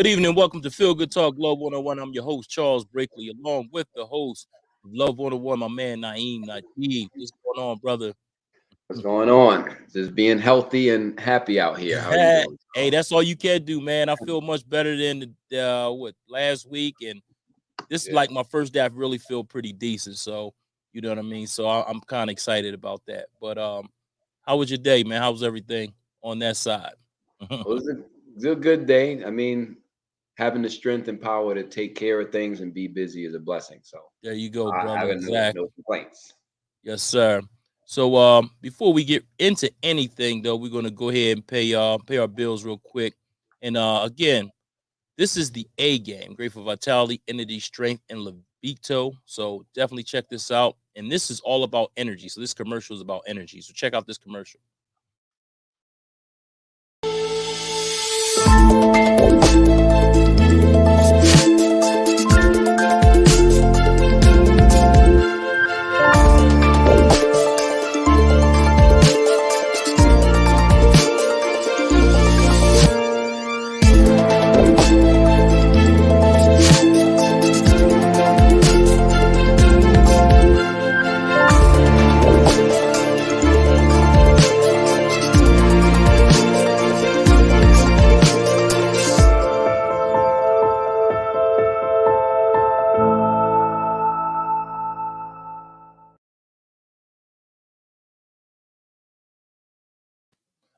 Good evening. Welcome to Feel Good Talk Love 101. I'm your host, Charles Brakely, along with the host of Love 101, my man, Naeem Najeeb. What's going on, brother? What's going on? Just being healthy and happy out here. How you doing? Hey, that's all you can do, man. I feel much better than last week. And this is Yeah. like my first day. I really feel pretty decent. So, you know what I mean? So I'm kind of excited about that. But how was your day, man? How was everything on that side? It was a good day. I mean, having the strength and power to take care of things and be busy is a blessing. So There you go, I brother. have no Exactly. complaints. Yes, sir. So before we get into anything though, we're gonna go ahead and pay our bills real quick. And again, this is the A game, great for vitality, energy, strength, and libido. So definitely check this out. And this is all about energy. So this commercial is about energy. So check out this commercial.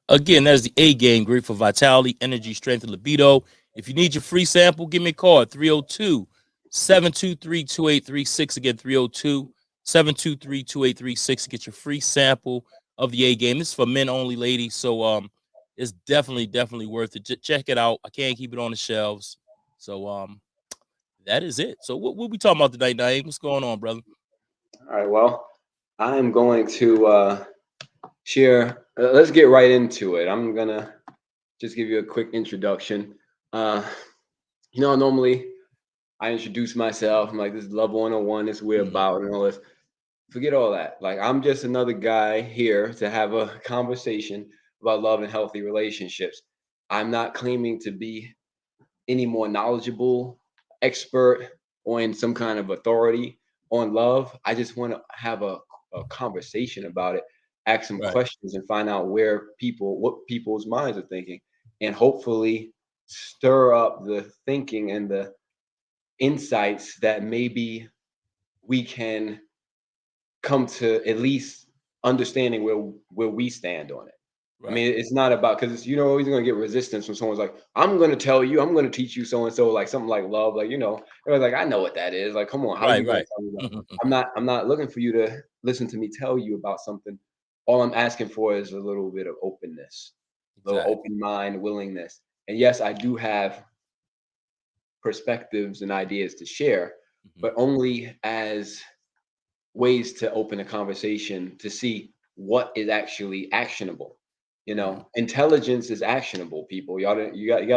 Again, that's the A game, great for vitality, energy, strength, and libido. If you need your free sample, give me a call at 302-723-2836. Again, 302-723-2836 to get your free sample of the A game. This is for men only, ladies. So it's definitely worth it. Check it out. I can't keep it on the shelves. So that is it. So what we talking about tonight, Naeem? What's going on, brother? All right. Well, I'm going to share. Let's get right into it. I'm gonna just give you a quick introduction. Uh, normally I introduce myself. I'm like, this is Love 101. This is what we're Mhm. about and all this. Forget all that. Like, I'm just another guy here to have a conversation about love and healthy relationships. I'm not claiming to be any more knowledgeable, expert, or in some kind of authority on love. I just want to have a conversation about it, ask some Right. questions, and find out what people's minds are thinking, and hopefully stir up the thinking and the insights that maybe we can come to at least understanding where we stand on it. I Right. mean, it's not about because it's always going to get resistance when someone's like, "I'm going to tell you, I'm going to teach you so and so," like something like love, like everyone's like, "I know what that is." Like, come on, how are Right, you going to right. tell me that? I'm not looking for you to listen to me tell you about something. All I'm asking for is a little bit of openness, a little Exactly. open mind, willingness. And yes, I do have perspectives and ideas to share, Mhm. but only as ways to open a conversation to see what is actually actionable. Mhm. Intelligence is actionable, people. You got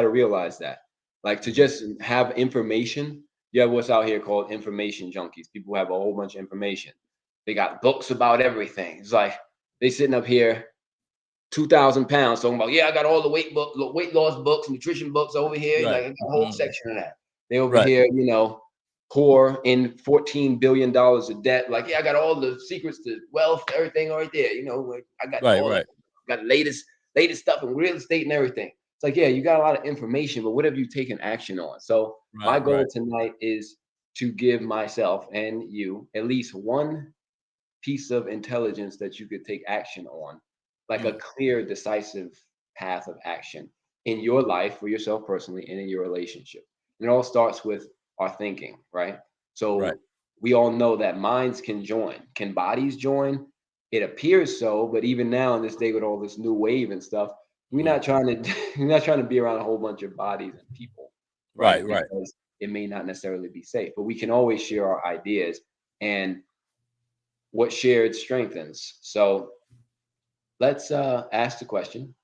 to realize that. Like, to Mhm. just have information, you have what's out here called information junkies. People have a whole bunch of information. They got books about everything. It's like they sitting up here 2,000 pounds talking about, yeah, I got all the weight loss books, nutrition books over here. Like, Right. I got a whole Mhm. section of that. They over Right. here, poor in $14 billion of debt. Like, yeah, I got all the secrets to wealth, everything right there. Like, I got Right, all the right. got latest stuff in real estate and everything. It's like, yeah, you got a lot of information, but what have you taken action on? So my Right, goal right. tonight is to give myself and you at least one piece of intelligence that you could take action on, like a Mm. clear, decisive path of action in your life for yourself personally and in your relationship. And it all starts with our thinking, right? Right. So we all know that minds can join. Can bodies join? It appears so, but even now in this day with all this new wave and stuff, we're Mhm. not trying to we're not trying to be around a whole bunch of bodies and people, Right, right? right. Because it may not necessarily be safe. But we can always share our ideas and what shared strengthens. So let's ask the question,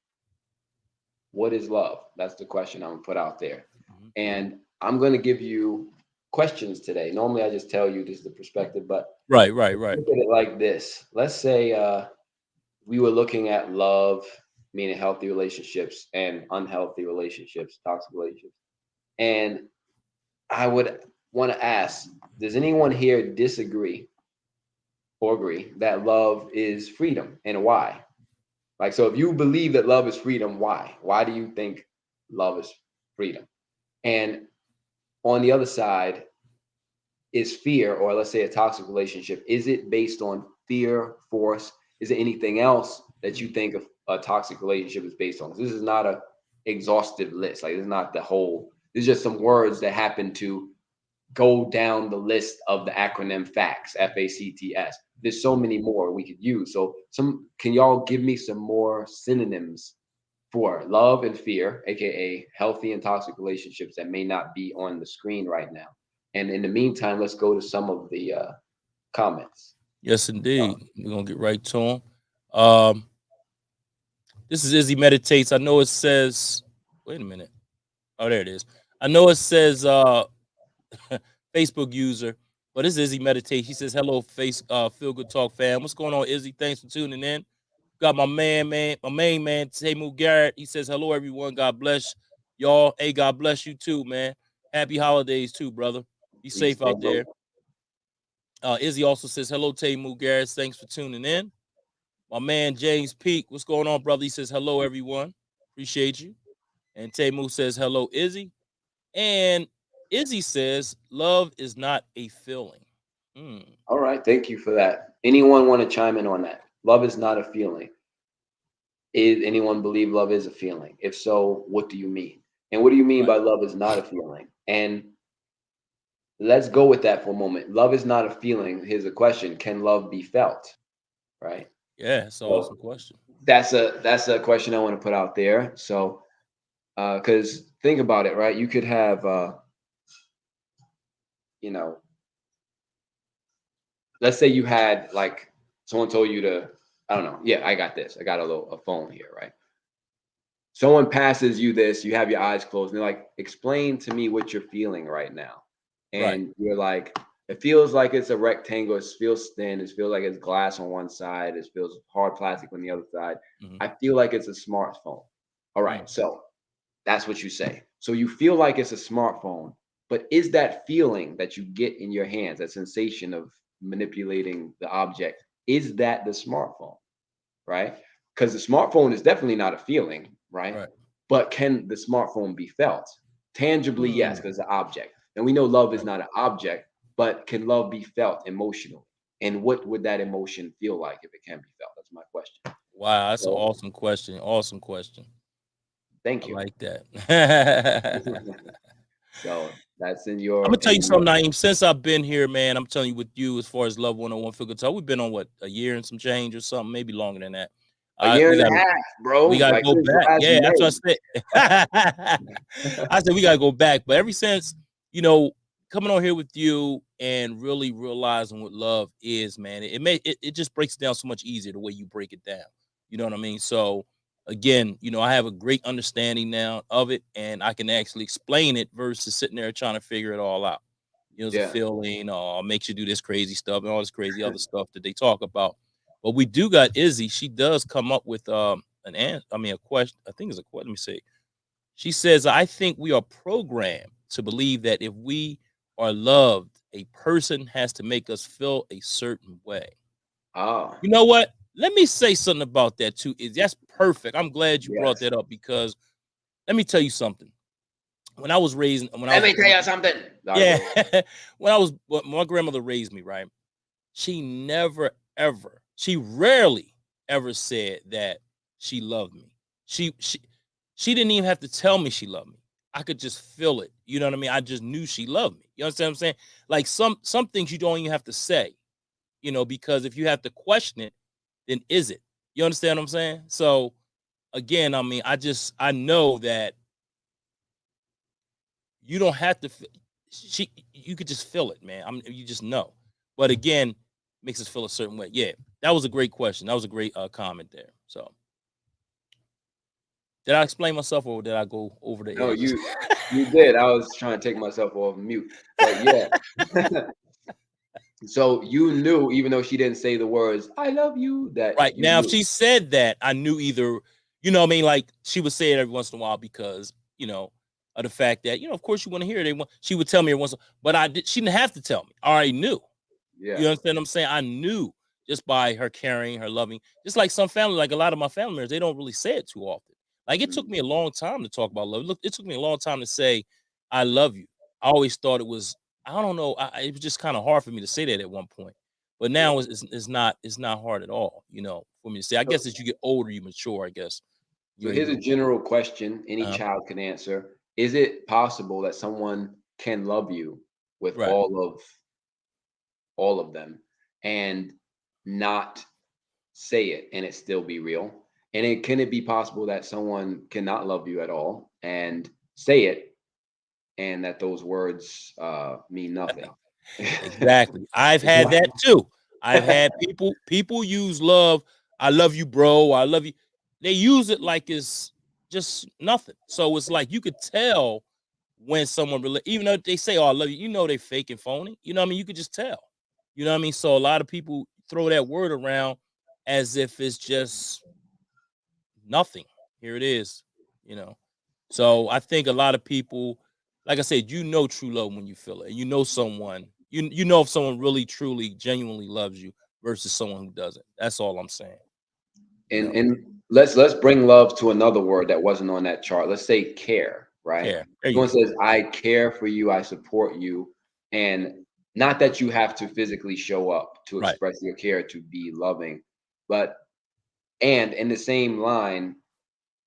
what is love? That's the question I'm gonna put out there. Mhm. And I'm gonna give you questions today. Normally I just tell you this is the perspective, but Right, right, right. look at it like this. Let's say we were looking at love, meaning healthy relationships, and unhealthy relationships, toxic relationships. And I would want to ask, does anyone here disagree or agree that love is freedom, and why? Like, so if you believe that love is freedom, why? Why do you think love is freedom? And on the other side, is fear, or let's say a toxic relationship, is it based on fear, force? Is it anything else that you think of a toxic relationship is based on? This is not a exhaustive list. Like, this is not the whole. There's just some words that happen to go down the list of the acronym FACTS, FACTS. There's so many more we could use. So, can y'all give me some more synonyms for love and fear, aka healthy and toxic relationships that may not be on the screen right now? And in the meantime, let's go to some of the comments. Yes, indeed. We're gonna get right to them. Um, this is Izzy Meditates. I know it says, wait a minute. Oh, there it is. I know it says Facebook user, but this is Izzy Meditates. He says, hello, Feel Good Talk fam. What's going on, Izzy? Thanks for tuning in. Got my my main man, Tamu Garrett. He says, hello, everyone. God bless y'all. Hey, God bless you too, man. Happy holidays too, brother. Be Peace, safe out Daniel. there. Izzy also says, hello, Tamu Garrett. Thanks for tuning in. My man, James Peak. What's going on, brother? He says, hello, everyone. Appreciate you. And Tamu says, hello, Izzy. And Izzy says, love is not a feeling. Hmm. All right, thank you for that. Anyone want to chime in on that? Love is not a feeling. Is anyone believe love is a feeling? If so, what do you mean? And what do you mean Right. by love is not a feeling? And let's go with that for a moment. Love is not a feeling. Here's a question: can love be felt? Right. Yeah, it's an awesome So question. that's a question I want to put out there. So because think about it, right? You could have you know, let's say you had like someone told you to, I don't know. Yeah, I got this. I got a phone here, right? Someone passes you this, you have your eyes closed, and they're like, explain to me what you're feeling right now. Right. And you're like, it feels like it's a rectangle, it feels thin, it feels like it's glass on one side, it feels hard plastic on the other side. Mm-hmm. I feel like it's a smartphone. All right, so that's what you say. So you feel like it's a smartphone, but is that feeling that you get in your hands, that sensation of manipulating the object, is that the smartphone? Right? Because the smartphone is definitely not a feeling, right? Right. But can the smartphone be felt? Tangibly, yes, Mm. because it's an object. And we know love is Right. not an object, but can love be felt emotionally? And what would that emotion feel like if it can be felt? That's my question. Wow, that's an So awesome question. Awesome question. I thank you. like that. So that's I'm gonna tell you in your something, Naeem. Since I've been here, man, I'm telling you with you as far as Love 101 Feel Good Talk, we've been on what, a year and some change or something, maybe longer than that. a year We and got a half, bro. we gotta Like go since back. last Yeah, that's what May. I said. I said we gotta go back. But ever since, you know, coming on here with you and really realizing what love is, man, it just breaks it down so much easier the way you break it down. You know what I mean? So again, I have a great understanding now of it, and I can actually explain it versus sitting there trying to figure it all out. It's a Yeah. feeling, makes you do this crazy stuff and all this crazy other stuff that they talk about. But we do got Izzy. She does come up with an answer. I mean, a question. I think it's a question. Let me see. She says, I think we are programmed to believe that if we are loved, a person has to make us feel a certain way. Oh, You know what? Let me say something about that too. That's perfect. I'm glad you brought yes. that up because let me tell you something. When I Let was, me tell you something. All right, yeah, go ahead. when my grandmother raised me, right? She never ever, she rarely ever said that she loved me. She she she didn't even have to tell me she loved me. I could just feel it. You know what I mean? I just knew she loved me. You understand what I'm saying? Like some things you don't even have to say, because if you have to question it, then is it? You understand what I'm saying? So again, I mean, I know that you don't have to. You could just feel it, man. You just know. But again, makes us feel a certain way. Yeah, that was a great question. That was a great comment there. So, did I explain myself or did I go over the No, edges? you did. I was trying to take myself off mute. But yeah. So you knew, even though she didn't say the words "I love you," that Right you now, if knew. she said that, I knew either. You know what I mean? Like she would say it every once in a while because you know of the fact that, of course you want to hear it. She would tell me it once, but she didn't have to tell me. I already knew. Yeah. You understand what I'm saying? I knew just by her caring, her loving, just like some family, like a lot of my family members, they don't really say it too often. Like it took Mhm. me a long time to talk about love. Look, it took me a long time to say, I love you. I always thought it was, I don't know. It was just kind of hard for me to say that at one point. But Yeah. now it's not hard at all, for me to say. I So, guess as you get older, you mature, I guess. so You here's a general question any uh child can answer. Is it possible that someone can love you with right. all of them and not say it and it still be real? And can it be possible that someone cannot love you at all and say it and that those words mean nothing? Exactly. I've It's had that too. I've like had people use love. I love you, bro. I love you. They use it like it's just nothing. So it's like you could tell when someone really, even though they say, "Oh, I love you," they fake and phony. You know what I mean? You could just tell. You know what I mean? So a lot of people throw that word around as if it's just nothing. Here it is. You know. So I think a lot of people, like I said, true love when you feel it. You know someone, you know if someone really, truly, genuinely loves you versus someone who doesn't. That's all I'm saying. You know, and let's bring love to another word that wasn't on that chart. Let's say care, right? care. There you Someone go. says, I care for you, I support you. And not that you have to physically show up to Right. express your care to be loving, but and in the same line,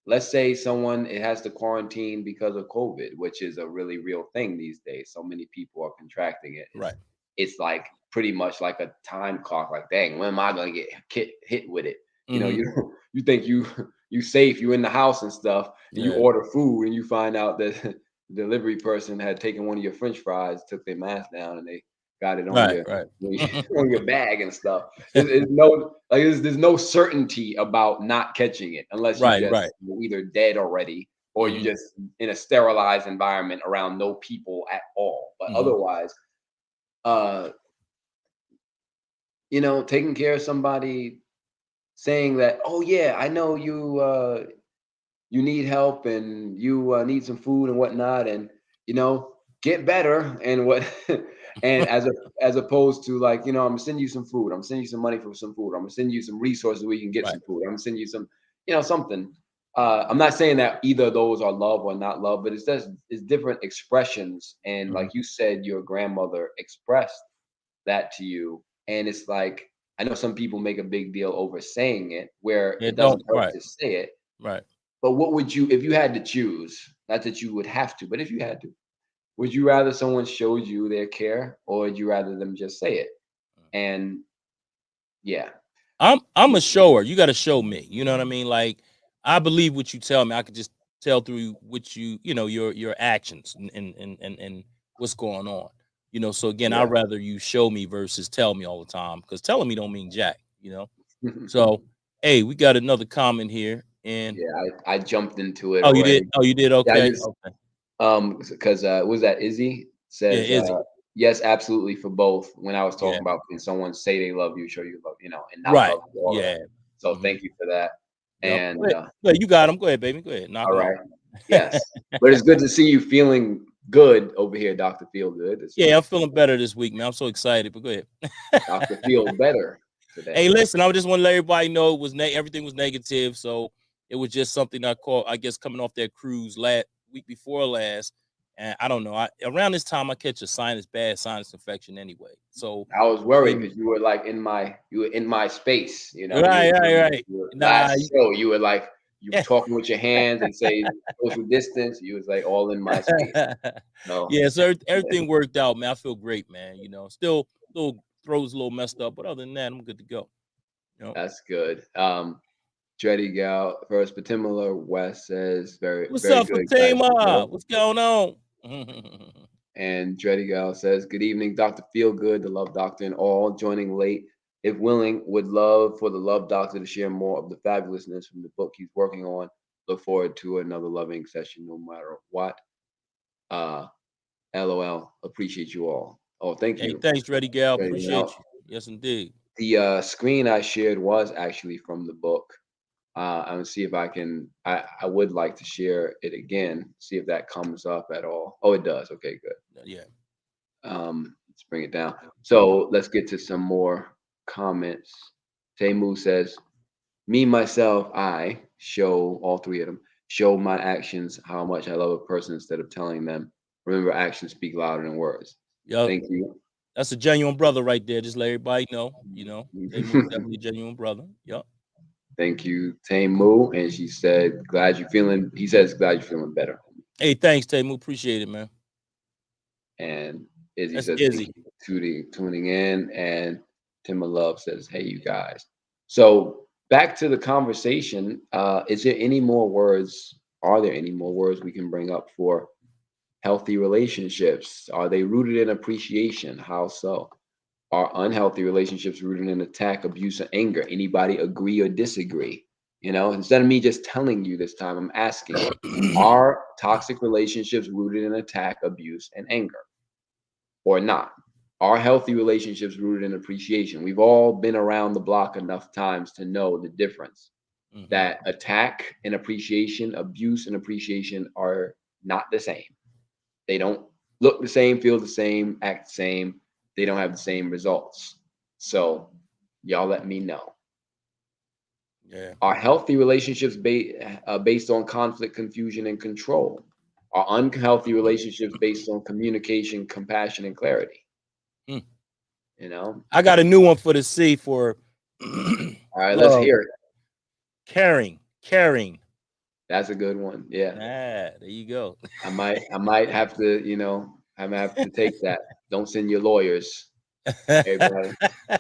let's say someone it has to quarantine because of COVID, which is a really real thing these days. So many people are contracting it. Right. It's like pretty much like a time clock. Like, dang, when am I gonna get hit with it? Hmm. You think you safe, you in the house and stuff, and you Yeah. order food, and you find out that the delivery person had taken one of your French fries, took their mask down, and they got it on Right. your Right. on your bag and stuff. There's no there's no certainty about not catching it unless you Right. Right. just you're either dead already or you Hmm. just in a sterilized environment around no people at all. But Hmm. otherwise, uh, taking care of somebody, saying that, oh yeah, I know you need help and you need some food and whatnot, and get better and what, and as opposed to like, I'm gonna send you some food, I'm gonna send you some money for some food, I'm gonna send you some resources where you can get Right. some food, I'm gonna send you some, something. I'm not saying that either of those are love or not love, but it's different expressions. And Hmm. like you said, your grandmother expressed that to you, and it's like I know some people make a big deal over saying it where Yeah. it Don't. doesn't hurt Right. to say it. Right. But what would you, if you had to choose, not that you would have to, but if you had to, would you rather someone showed you their care or would you rather them just say it? And yeah. I'm a shower. You got to show me. You know what I mean? Like I believe what you tell me. I could just tell through what your actions and what's going on. So again, I'd Yeah. rather you show me versus tell me all the time because telling me don't mean jack. So hey, we got another comment here, and Yeah, I jumped into it oh, you did. already. Oh, you did. Yeah, I Okay. just Okay. because was that Izzy Yeah, says Izzy. yes, absolutely for both. When I was Yeah. talking about can someone say they love you, show you love, and not Right. love you, all of Yeah. that. So Hmm. thank you for that. Yep. Go And ahead. Go ahead. You got him. Go ahead, baby. Go ahead. Knock all him right, out. yes, but it's good to see you feeling good over here, Doctor Feel Good. It's Yeah, I'm nice, feeling better this week, man. I'm so excited. But go ahead. Doctor Feel Better Hey, today. listen, I just want to let everybody know it was everything was negative, so it was just something I caught. I guess coming off that cruise last week before last, and I don't know. Around this time I catch a bad sinus infection anyway. So I was worried maybe because you were in my space. right, right, right. Nah, Last show. You were like you were talking with your hands and say social distance. You was like all in my space. No, yeah. So everything worked out, man. I feel great, man. Still little throat's a little messed up, but other than that, I'm good to go. You know, that's good. Dreddy Gal first, Patimula West says very what's very up, good guys Fatima? show. What's going on? And Dreddy Gal says, good evening, Dr. Feelgood, the Love Doctor, and all joining late. If willing, would love for the Love Doctor to share more of the fabulousness from the book he's working on. Look forward to another loving session no matter what. Uh, LOL. Appreciate you all. Oh, thank Hey, you. thanks, Ready Gal. Dreddy Gal. Appreciate you. Yes, indeed. The screen I shared was actually from the book. I'm gonna see if I can. I would like to share it again. See if that comes up at all. Oh, it does. Okay, good. Yeah. Let's bring it down. So let's get to some more comments. Temu says, "Me, myself, I show all three of them. Show my actions how much I love a person instead of telling them. Remember, actions speak louder than words." Yep. Thank you. That's a genuine brother right there. Just let everybody know. Tamu's definitely a genuine brother. Yep. Thank you, Temu. And she said, "Glad you're feeling." He says, "Glad you're feeling better." Hey, thanks, Tamu. Appreciate it, man. And Izzy That's says, "Thank Izzy. you for tuning in." And Timma Love says, "Hey, you guys." So back to the conversation. Is there any more words? Are there any more words we can bring up for healthy relationships? Are they rooted in appreciation? How so? Are unhealthy relationships rooted in attack, abuse, or anger? Anybody agree or disagree? Instead of me just telling you this time, I'm asking, are toxic relationships rooted in attack, abuse, and anger or not? Are healthy relationships rooted in appreciation? We've all been around the block enough times to know the difference that attack and appreciation, abuse and appreciation are not the same. They don't look the same, feel the same, act the same. They don't have the same results. So, y'all let me know. Yeah. Are healthy relationships based on conflict, confusion, and control? Are unhealthy relationships based on communication, compassion, and clarity? Hmm. You know? I got a new one for the C for All right, let's love. hear it. Caring. Caring. That's a good one. Yeah. Ah, there you go. I might have to, I might have to take that. Don't send your lawyers. Everybody.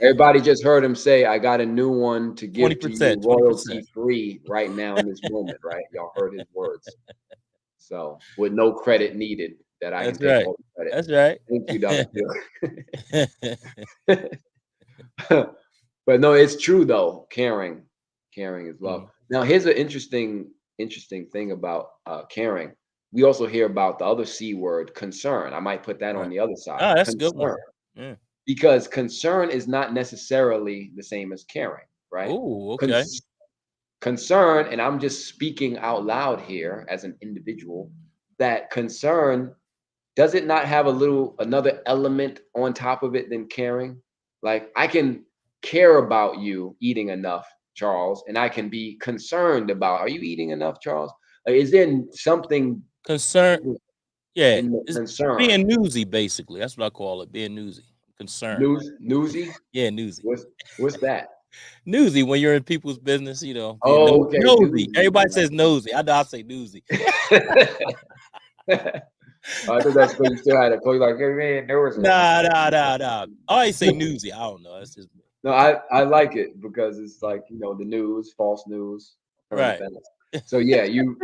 Everybody just heard him say, "I got a new one to give to you 20%. 20%. royalty free right now in this moment," right? Y'all heard his words. So, with no credit needed, that I can That's take right. all the credit. That's right. Thank you, Dr. Phil. But no, it's true though. Caring is love. Mhm. Now, here's an interesting thing about caring. We also hear about the other C word, concern. I might put that on Right. the other side. Ah, that's a good one. Concern. Yeah. Because concern is not necessarily the same as caring, right? Oh, Con- okay. Concern, and I'm just speaking out loud here as an individual, that concern, does it not have a little another element on top of it than caring? Like, I can care about you eating enough, Charles, and I can be concerned about, are you eating enough, Charles? Like, is there something Concern. Yeah. in the It's concern? being newsy, basically. That's what I call it. Being newsy. Concern. Newsy? Yeah, newsy. What's that? Newsy when you're in people's business, being Oh, okay, nosy. newsy. Everybody says nosy. I know I say newsy. I thought that's because you still had a call. Like, "Hey, man, there was a." Nah. I always say newsy. I don't know. That's just me. No, I like it because it's like, the news, false news, current Right. events. So yeah, you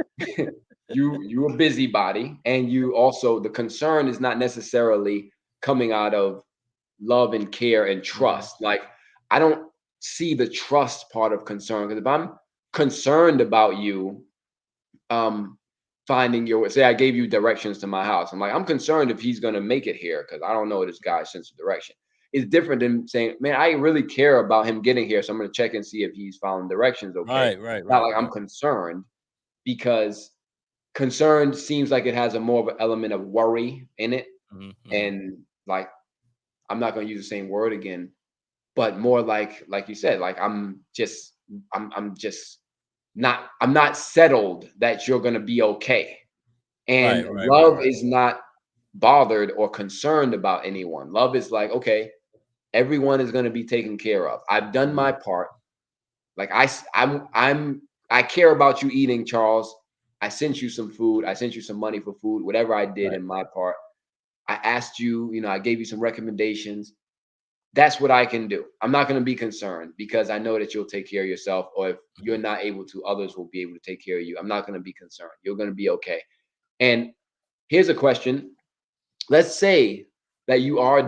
you a busybody, and you also, the concern is not necessarily coming out of love and care and Mhm. trust. Like, I don't see the trust part of concern, because if I'm concerned about you, um finding your way. Say I gave you directions to my house. I'm like, I'm concerned if he's gonna make it here because I don't know this guy's sense of direction. It's different than saying, man, I really care about him getting here, so I'm gonna check and see if he's following directions okay. Right, right, Not right, like I'm right. concerned, because concerned seems like it has a more of an element of worry in it. Mhm. And like, I'm not gonna use the same word again, but more like you said, like I'm just not, I'm not settled that you're gonna be okay. And Right, right, right, love right. is not bothered or concerned about anyone. Love is like, okay, everyone is going to be taken care of. I've done my Mhm. part. Like, I care about you eating, Charles. I sent you some food. I sent you some money for food. Whatever I did Right. in my part, I asked you. I gave you some recommendations. That's what I can do. I'm not going to be concerned because I know that you'll take care of yourself. Or if you're Mhm. not able to, others will be able to take care of you. I'm not going to be concerned. You're going to be okay. And here's a question. Let's say that you are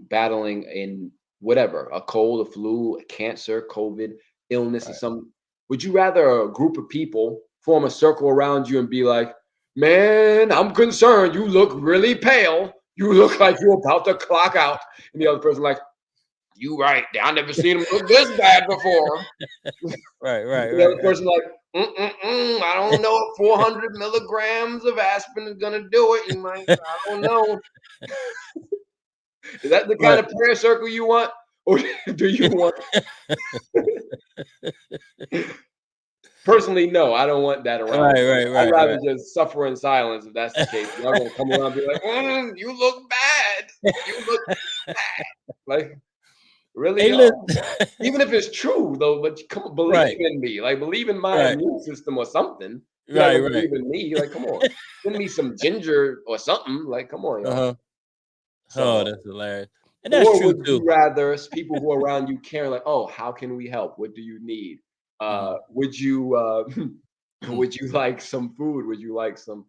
battling in whatever, a cold, a flu, a cancer, COVID, illness, or Right. some. Would you rather a group of people form a circle around you and be like, "Man, I'm concerned. You look really pale. You look like you're about to clock out," and the other person like, you right. I never seen him look this bad before. Right, right, The right, other right. person like, I don't know if 400 milligrams of aspirin is gonna do it. You might, I don't know. Is that the kind Right. of prayer circle you want, or do you want? Personally, no, I don't want that around Right, me. right, I'd right, rather right. just suffer in silence if that's the case. Y'all gonna come around and be like, you look bad. You look like really, Hey, listen. y'all. Even if it's true though, but come on, believe Right, in me. Like believe in my right, immune system or something. You're not right, gonna right. believe in me. Like, come on. Send me some ginger or something. Like, come on, y'all. Uh-huh. Oh, So, that's hilarious. And that's or true would you too. rather people who are around you care like, oh, how can we help? What do you need? Mhm, Would you mhm, would you like some food? Would you like some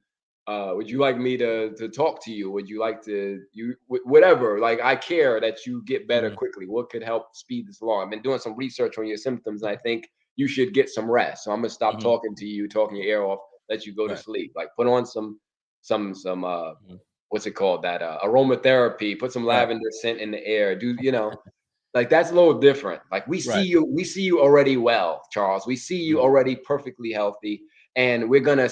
would you like me to talk to you? Would you like to whatever? Like I care that you get better mhm, quickly. What could help speed this along? I've been doing some research on your symptoms, and I think you should get some rest. So I'm gonna stop mhm. talking to you, talking your ear off, let you go to Right. sleep. Like put on some Mhm. what's it called? That aromatherapy, put some Right, lavender scent in the air. Do like that's a little different. Like right. we see you already well, Charles. We see you Mhm, already perfectly healthy. And we're gonna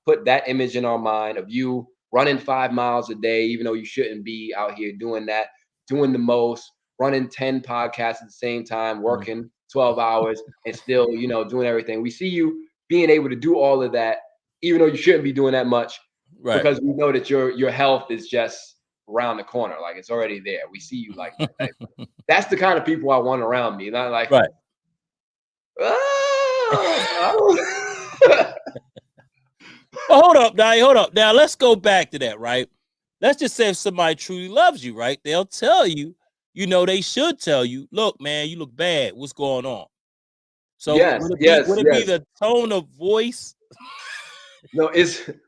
put that image in our mind of you running 5 miles a day, even though you shouldn't be out here doing that, doing the most, running 10 podcasts at the same time, mhm. working 12 hours and still, doing everything. We see you being able to do all of that, even though you shouldn't be doing that much, Right. because we know that your health is just around the corner, like it's already there. We see you like that. That's the kind of people I want around me, not like, Right. oh. Well, hold up, now. Hold up. Now, let's go back to that, right? Let's just say if somebody truly loves you, right? They'll tell you, they should tell you, look, man, you look bad. What's going on? So Yes, yes, would it be yes. the tone of voice No,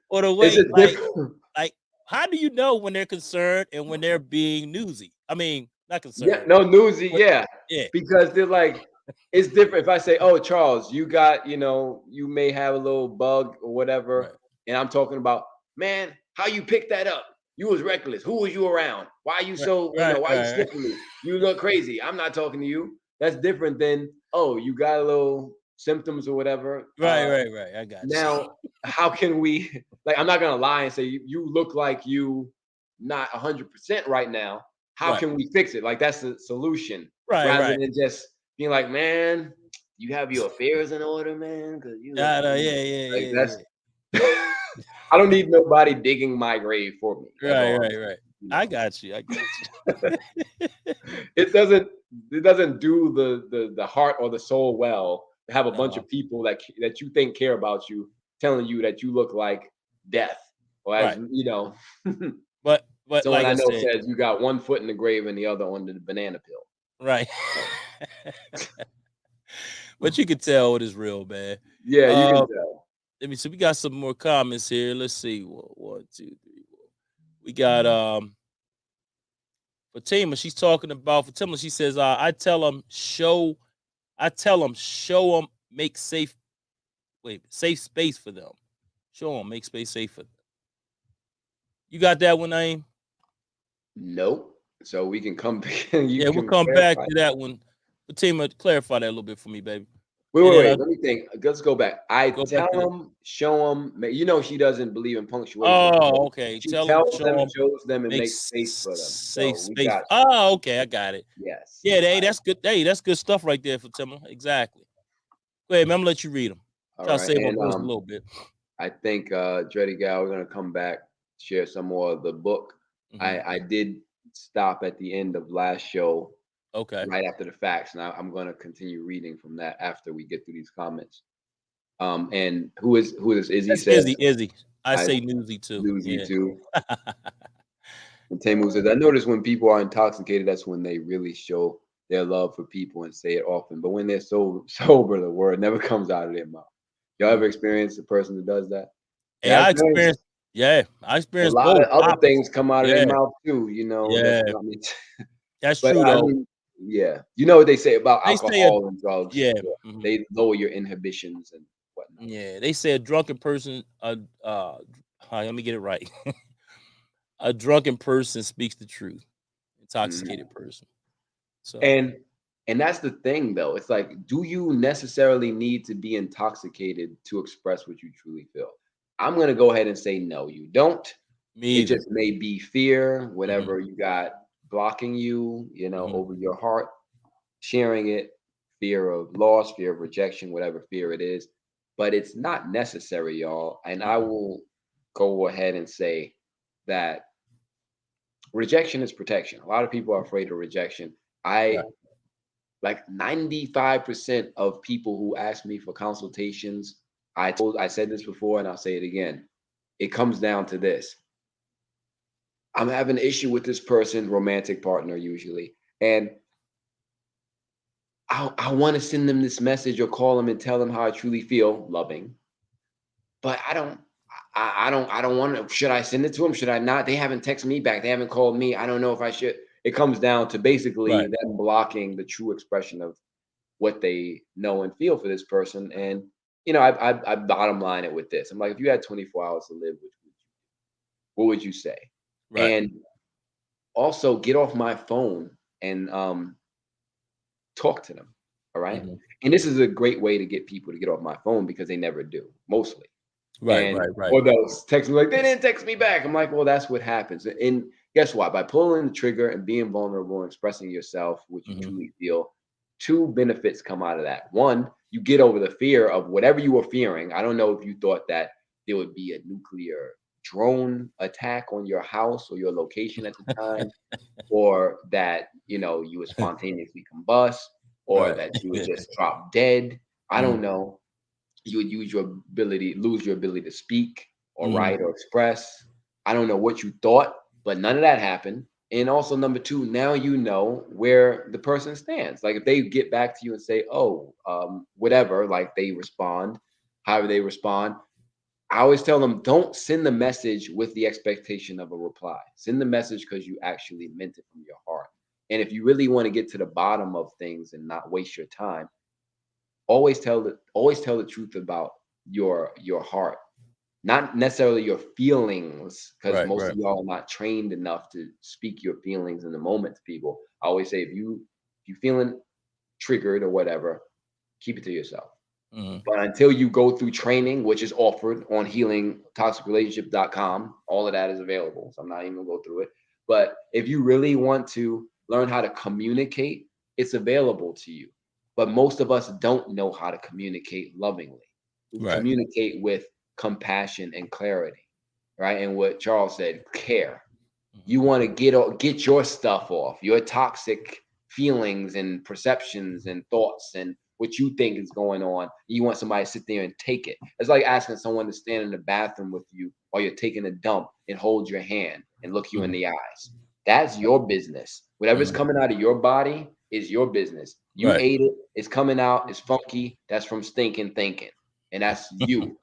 or the it's way, a different. like, how do you know when they're concerned and when they're being newsy? I mean, not Yeah, concerned, no newsy, but yeah. yeah, Because they're like, it's different. If I say, oh, Charles, you got, you may have a little bug or whatever, right, and I'm talking about, man, how you picked that up? You was reckless. Who was you around? Why you right, so, right, why you right, right, sniffing me? You look crazy. I'm not talking to you. That's different than, oh, you got a little symptoms or whatever. right, right, right. I got you. Now, how can we, like, I'm not gonna lie and say you look like you not 100% right now. How Right, can we fix it? Like that's the solution right, rather right. than just being like, man, you have your affairs in order, man, because you look Yeah, yeah, yeah, like yeah, that's. yeah. I don't need nobody digging my grave for me. That's Right, all I'm right, saying. right. I got you. I got you. It doesn't do the heart or the soul well to have a bunch No, of people that you think care about you telling you that you look like death, or as right. But someone like I I know said, says you got one foot in the grave and the other on the banana peel. right. So, But you can tell it is real, man. yeah, you can Uh, tell. let me see. We got some more comments here. Let's see. One, two, three, four. We got Fatima. She's talking about Fatima. She says, I tell them, show them, make safe space for them. Show them, make space safe for them. You got that one, Naeem? Nope. So we can come back and you Yeah, we'll can come back clarify. to that one. Fatima, clarify that a little bit for me, baby. Wait, And wait, then wait. Let me think. Let's go back. I go back tell to the. them, show them. You know, she doesn't believe in punctuation. So Oh, okay. she Tell them, tells show them, them, shows them, and make makes space for them. safe So we space. got you. Oh, okay. I got it. Yes. Yeah, that's good. Hey, that's good stuff right there, Fatima. Exactly. Go ahead, man. I'm gonna let you read them. All Try to right. save my And voice a little bit. I think Dreddy Gal, we're gonna come back, share some more of the book. Hmm. I did stop at the end of last show Okay. right after the facts, and I'm gonna continue reading from that after we get through these comments. And who is Izzy That's says Izzy. I I say newsy too. Newsy Yeah. too. And Tamu says I notice when people are intoxicated, that's when they really show their love for people and say it often. But when they're so sober, the word never comes out of their mouth. Y'all ever Mhm. experienced a person that does that? Hey, Yeah, I I experienced experienced. Yeah, I a experienced lot both of other opposites. things come out of their Yeah, mouth too, that's yeah. not me. That's But true I though. mean, yeah, you know what they say about They say a alcohol and drugs. yeah. Yeah, Mhm. they lower your inhibitions and whatnot. Yeah, they say a drunken person. Let me get it right. A drunken person speaks the truth. Mhm. Intoxicated person. So And that's the thing though. It's like, do you necessarily need to be intoxicated to express what you truly feel? I'm gonna go ahead and say no, you don't. me It either. just may be fear, Hmm. whatever you got blocking you, Hmm. over your heart, sharing it, fear of loss, fear of rejection, whatever fear it is. But it's not necessary, y'all. And I Hmm. will go ahead and say that rejection is protection. A lot of people are afraid of rejection. I Right. like 95% of people who ask me for consultations, I said this before and I'll say it again. It comes down to this. I'm having an issue with this person, romantic partner usually, and I want to send them this message or call them and tell them how I truly feel, loving, but I don't want to. Should I send it to them? Should I not? They haven't texted me back. They haven't called me. I don't know if I should. It comes down to basically Right. them blocking the true expression of what they know and feel for this person. And I bottom line it with this. I'm like, if you had 24 hours to live, what would you say? Right. And also get off my phone and talk to them. All right. Hmm. And this is a great way to get people to get off my phone because they never do, mostly. Right. And Right. Right. or they'll text me like they didn't text me back. I'm like, well, that's what happens. And guess what? By pulling the trigger and being vulnerable and expressing yourself, what you Hmm. truly feel, two benefits come out of that. One, you get over the fear of whatever you were fearing. I don't know if you thought that there would be a nuclear drone attack on your house or your location at the time, or that you would spontaneously combust, or Right. that you would just drop dead. I Hmm. don't know. You would lose your ability to speak or Hmm. write or express. I don't know what you thought, but none of that happened. And also, number two, now you know where the person stands. Like if they get back to you and say, "Oh, whatever," like they respond, however they respond. I always tell them, don't send the message with the expectation of a reply. Send the message because you actually meant it from your heart. And if you really want to get to the bottom of things and not waste your time, always tell the truth about your heart, not necessarily your feelings, because Right. most Right. of y'all are not trained enough to speak your feelings in the moment to people. I always say if you feeling triggered or whatever, keep it to yourself. Hmm. But until you go through training, which is offered on healingtoxicrelationship.com, all of that is available. So I'm not even gonna go through it. But if you really want to learn how to communicate, it's available to you. But most of us don't know how to communicate lovingly. We Right. communicate with compassion and clarity, right? And what Charles said, care. Hmm. You want to get your stuff off, your toxic feelings and perceptions and thoughts and what you think is going on. You want somebody to sit there and take it. It's like asking someone to stand in the bathroom with you while you're taking a dump and hold your hand and look you in Hmm. the eyes. That's your business. Whatever's Hmm. coming out of your body is your business. You Right. ate it, it's coming out, it's funky. That's from stinking thinking. And that's you,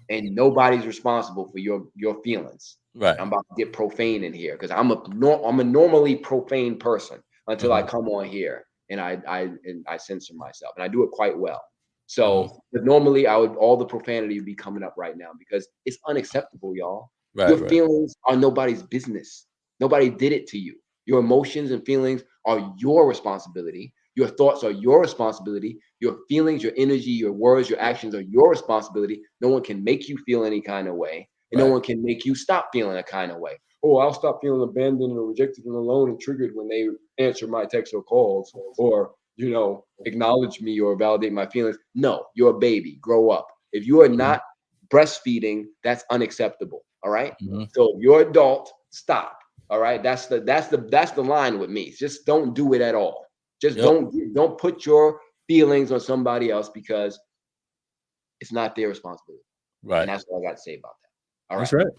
and nobody's responsible for your feelings. Right. I'm about to get profane in here because I'm a normally profane person until I Hmm. come on here and I censor myself, and I do it quite well. Hmm. So, but normally I would all the profanity would be coming up right now because it's unacceptable, y'all. Right. Your Right. feelings are nobody's business. Nobody did it to you. Your emotions and feelings are your responsibility. Your thoughts are your responsibility. Your feelings, your energy, your words, your actions are your responsibility. No one can make you feel any kind of way, and no Right. one can make you stop feeling a kind of way. Oh, I'll stop feeling abandoned or rejected and alone and triggered when they answer my texts or calls, or acknowledge me or validate my feelings. No, you're a baby. Grow up. If you are Hmm. not breastfeeding, that's unacceptable. All right. Hmm. So if you're adult, stop. All right. That's the line with me. Just don't do it at all. Just Yep. don't put your feelings on somebody else because it's not their responsibility. And Right. that's all I got to say about that. All That's right. right.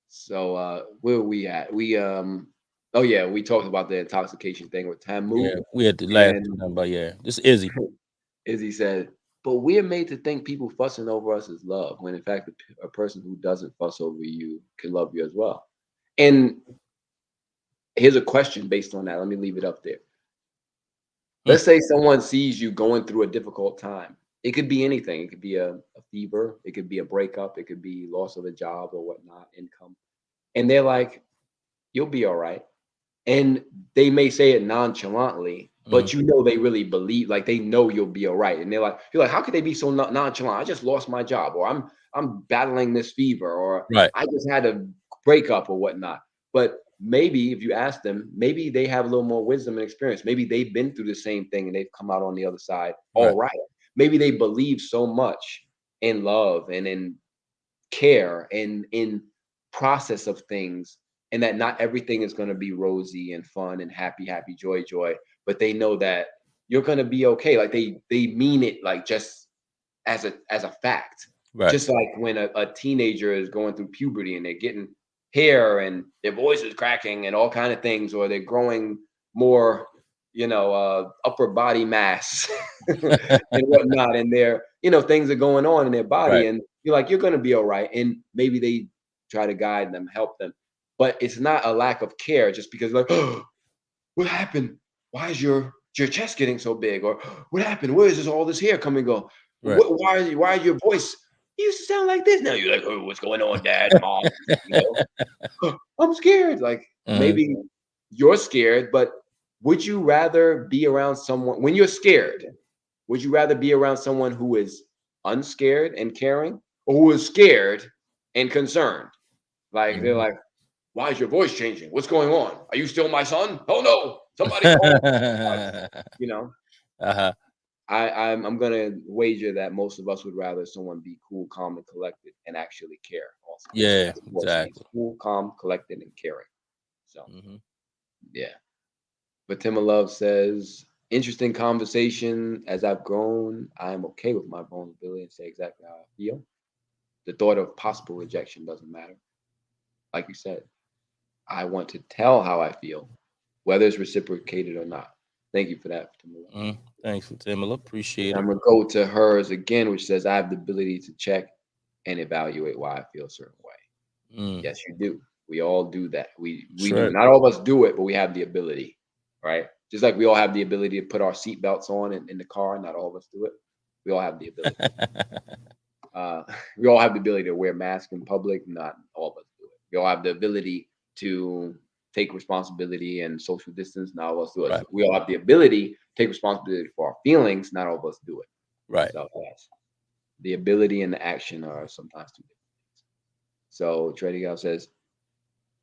So where are we at? Oh yeah, we talked about the intoxication thing with Yeah. Tamu. We had the last And two, but yeah, this is Izzy. Izzy said, but we're made to think people fussing over us is love, when in fact a person who doesn't fuss over you can love you as well. And here's a question based on that. Let me leave it up there. Mm. Let's say someone sees you going through a difficult time. It could be anything. It could be a fever. It could be a breakup. It could be loss of a job or whatnot, income. And they're like, you'll be all right. And they may say it nonchalantly, Mhm. but you know they really believe, like they know you'll be all right. And you're like, how could they be so nonchalant? I just lost my job, or I'm battling this fever, or Right. I just had a breakup or whatnot. But maybe if you ask them, maybe they have a little more wisdom and experience. Maybe they've been through the same thing and they've come out on the other side Right. all right. Maybe they believe so much in love and in care and in process of things, and that not everything is going to be rosy and fun and happy, happy, joy, joy, but they know that you're going to be okay. Like they mean it, like just as a fact. Right. Just like when a teenager is going through puberty and they're getting hair and their voice is cracking and all kind of things, or they're growing more, upper body mass and whatnot, and things are going on in their body, Right. and you're like, you're going to be all right, and maybe they try to guide them, help them, but it's not a lack of care just because like, oh, what happened? Why is your chest getting so big? Or what happened? Where is this all this hair coming and go? Right. Why is your voice? You used to sound like this. Now you're like, oh, what's going on, Dad, Mom? You know, I'm scared. Like Mhm. maybe you're scared, but would you rather be around someone when you're scared? Would you rather be around someone who is unscared and caring, or who is scared and concerned? Like they're Mhm. like, why is your voice changing? What's going on? Are you still my son? Oh no, somebody call. You know, Uh-huh. I'm gonna wager that most of us would rather someone be cool, calm, and collected and actually care. Also, Yeah, that's what voice means: exactly. cool, calm, collected, and caring. So Mhm. yeah. But Timma Love says, interesting conversation. As I've grown, I'm okay with my vulnerability and say exactly how I feel. The thought of possible rejection doesn't matter. Like you said, I want to tell how I feel, whether it's reciprocated or not. Thank you for that, Timma Love. Thanks for Timala. Appreciate I'm it. gonna go to hers again, which says, I have the ability to check and evaluate why I feel a certain way. Mm. Yes, you do. We all do that. We That's do. right. Not all of us do it, but we have the ability, right? Just like we all have the ability to put our seatbelts on in the car. Not all of us do it. We all have the ability. Uh, we all have the ability to wear masks in public. Not all of us do it. We all have the ability to take responsibility and social distance. Not all of us do it. Right. So we all have the ability to take responsibility for our feelings. Not all of us do it. Right. So yes, the ability and the action are sometimes two different things. So Trading Gal says,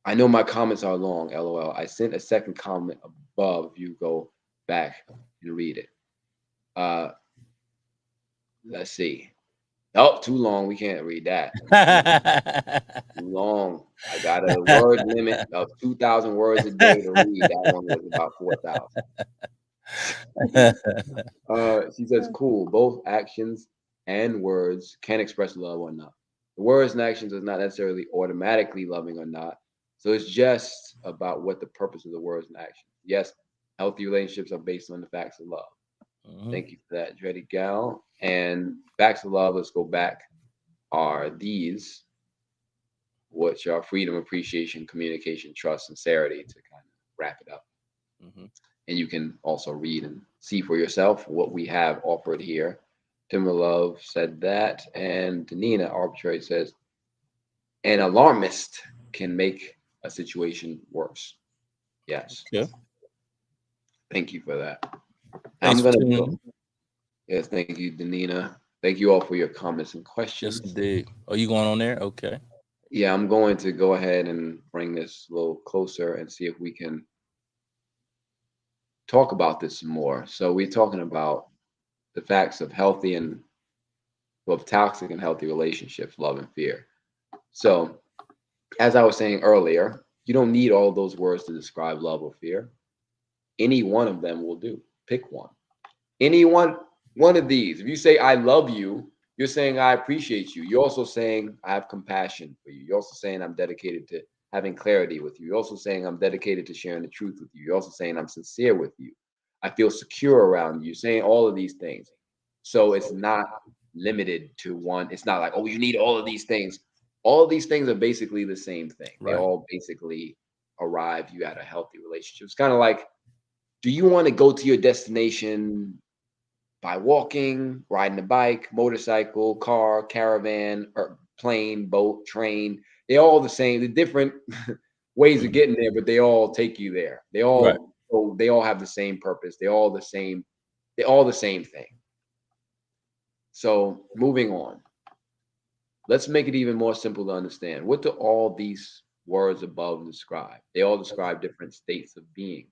I know my comments are long, lol. I sent a second comment above if you go back and read it. Uh, let's see. Oh, too long. We can't read that. Too long. I got a word limit of 2,000 words a day to read. That one was about 4,000. She says, cool. Both actions and words can express love or not. The words and actions is not necessarily automatically loving or not. So it's just about what the purpose of the words and actions. Yes, healthy relationships are based on the facts of love. Mhm. Thank you for that, Dreddy Gal. And facts of love, let's go back, are these, which are freedom, appreciation, communication, trust, sincerity, to kind of wrap it up. Mhm. And you can also read and see for yourself what we have offered here. Timberlove said that, and Nina Arbitrary says, an alarmist can make a situation worse. Yes, Yeah. thank you for that. I'm Thanks for gonna tuning go. in. Yes, thank you, Danina. Thank you all for your comments and Yes, questions. indeed. Are you going on there? Okay. Yeah, I'm going to go ahead and bring this a little closer and see if we can talk about this some more. So we're talking about the facts of healthy and both toxic and healthy relationships, love and fear. So, as I was saying earlier, you don't need all those words to describe love or fear. Any one of them will do. Pick one. Any one of these. If you say I love you, you're saying I appreciate you. You're also saying I have compassion for you. You're also saying I'm dedicated to having clarity with you. You're also saying I'm dedicated to sharing the truth with you. You're also saying I'm sincere with you. I feel secure around you. You're saying all of these things. So it's not limited to one. It's not like, oh, you need all of these things. All of these things are basically the same thing. They Right. all basically arrive you at a healthy relationship. It's kind of like, do you want to go to your destination by walking, riding a bike, motorcycle, car, caravan, or plane, boat, train? They're all the same. The different ways of Mhm. getting there, but they all take you there. Right. They all have the same purpose. They all the same thing. So moving on. Let's make it even more simple to understand. What do all these words above describe? They all describe different states of being.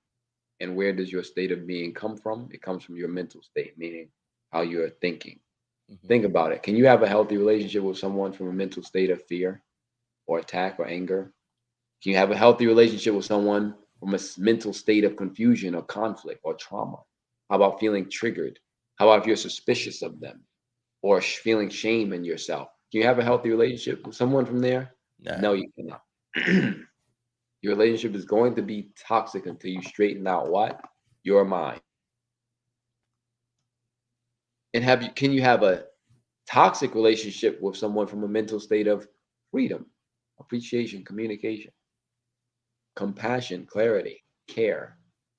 And where does your state of being come from? It comes from your mental state, meaning how you're thinking. Mhm. Think about it. Can you have a healthy relationship with someone from a mental state of fear or attack or anger? Can you have a healthy relationship with someone from a mental state of confusion or conflict or trauma? How about feeling triggered? How about if you're suspicious of them or feeling shame in yourself? Can you have a healthy relationship with someone from there? Nah. No, you cannot. Your relationship is going to be toxic until you straighten out what? Your mind. And can you have a toxic relationship with someone from a mental state of freedom, appreciation, communication, compassion, clarity, care,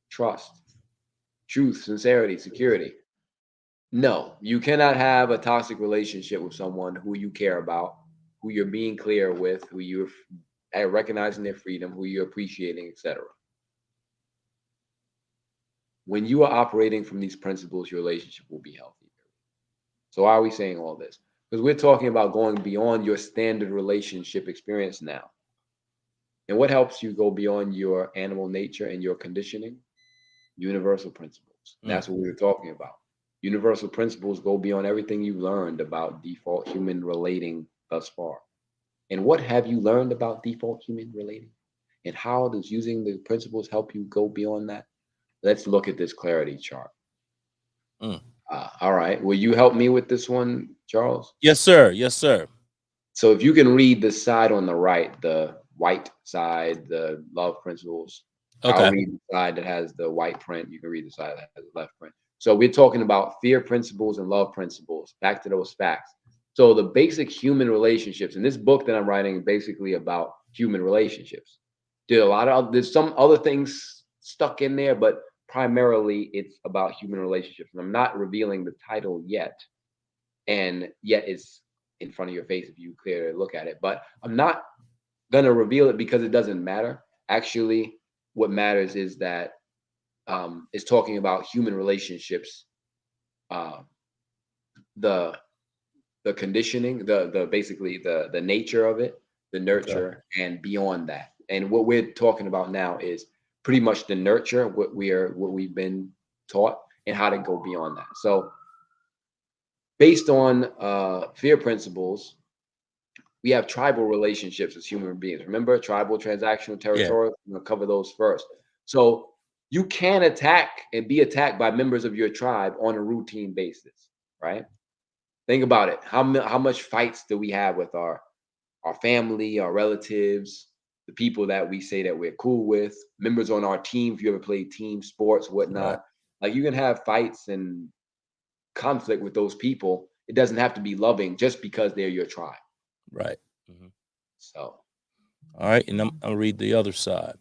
trust, truth, sincerity, security? No, you cannot have a toxic relationship with someone who you care about, who you're being clear with, who you're recognizing their freedom, who you're appreciating, etc. When you are operating from these principles, your relationship will be healthy. So why are we saying all this? Because we're talking about going beyond your standard relationship experience now. And what helps you go beyond your animal nature and your conditioning? Universal principles. And Mm. that's what we were talking about. Universal principles go beyond everything you've learned about default human relating thus far. And what have you learned about default human relating? And how does using the principles help you go beyond that? Let's look at this clarity chart. Mm. All right. Will you help me with this one, Charles? Yes, sir. Yes, sir. So if you can read the side on the right, the white side, the love principles, I'll Okay. read the side that has the white print. You can read the side that has the left print. So we're talking about fear principles and love principles. Back to those facts. So the basic human relationships, and this book that I'm writing is basically about human relationships. There's some other things stuck in there, but primarily it's about human relationships. And I'm not revealing the title yet, and yet it's in front of your face if you clearly look at it. But I'm not gonna reveal it because it doesn't matter. Actually, what matters is that it's talking about human relationships, uh, the the conditioning, the basically the nature of it, the Okay. nurture, and beyond that. And what we're talking about now is pretty much the nurture, what we've been taught, and how to go beyond that. So based on fear principles, we have tribal relationships as human beings. Remember, tribal, transactional, Yeah. territorial. I'm gonna cover those first. So you can attack and be attacked by members of your tribe on a routine basis, right? Think about it. How much fights do we have with our family, our relatives, the people that we say that we're cool with, members on our team? If you ever played team sports, Right. whatnot, like you can have fights and conflict with those people. It doesn't have to be loving just because they're your tribe. Right. Mhm. So All right. And I'll read the other side.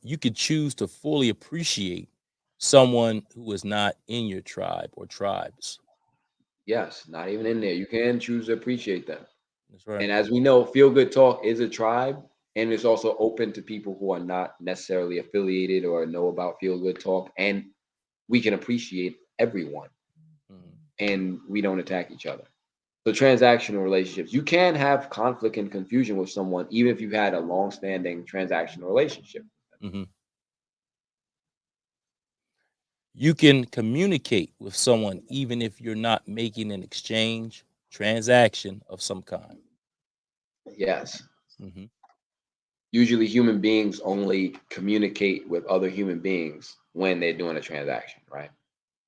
You could choose to fully appreciate someone who is not in your tribe or tribes. yes, not even in there. You can choose to appreciate them. That's right. And as we know, Feel Good Talk is a tribe, and it's also open to people who are not necessarily affiliated or know about Feel Good Talk. And we can appreciate everyone, Mhm. and we don't attack each other. So, transactional relationships, you can have conflict and confusion with someone, even if you've had a long-standing transactional relationship. Mhm. You can communicate with someone even if you're not making an exchange, transaction of some kind. Yes. Mhm. Usually, human beings only communicate with other human beings when they're doing a transaction, right?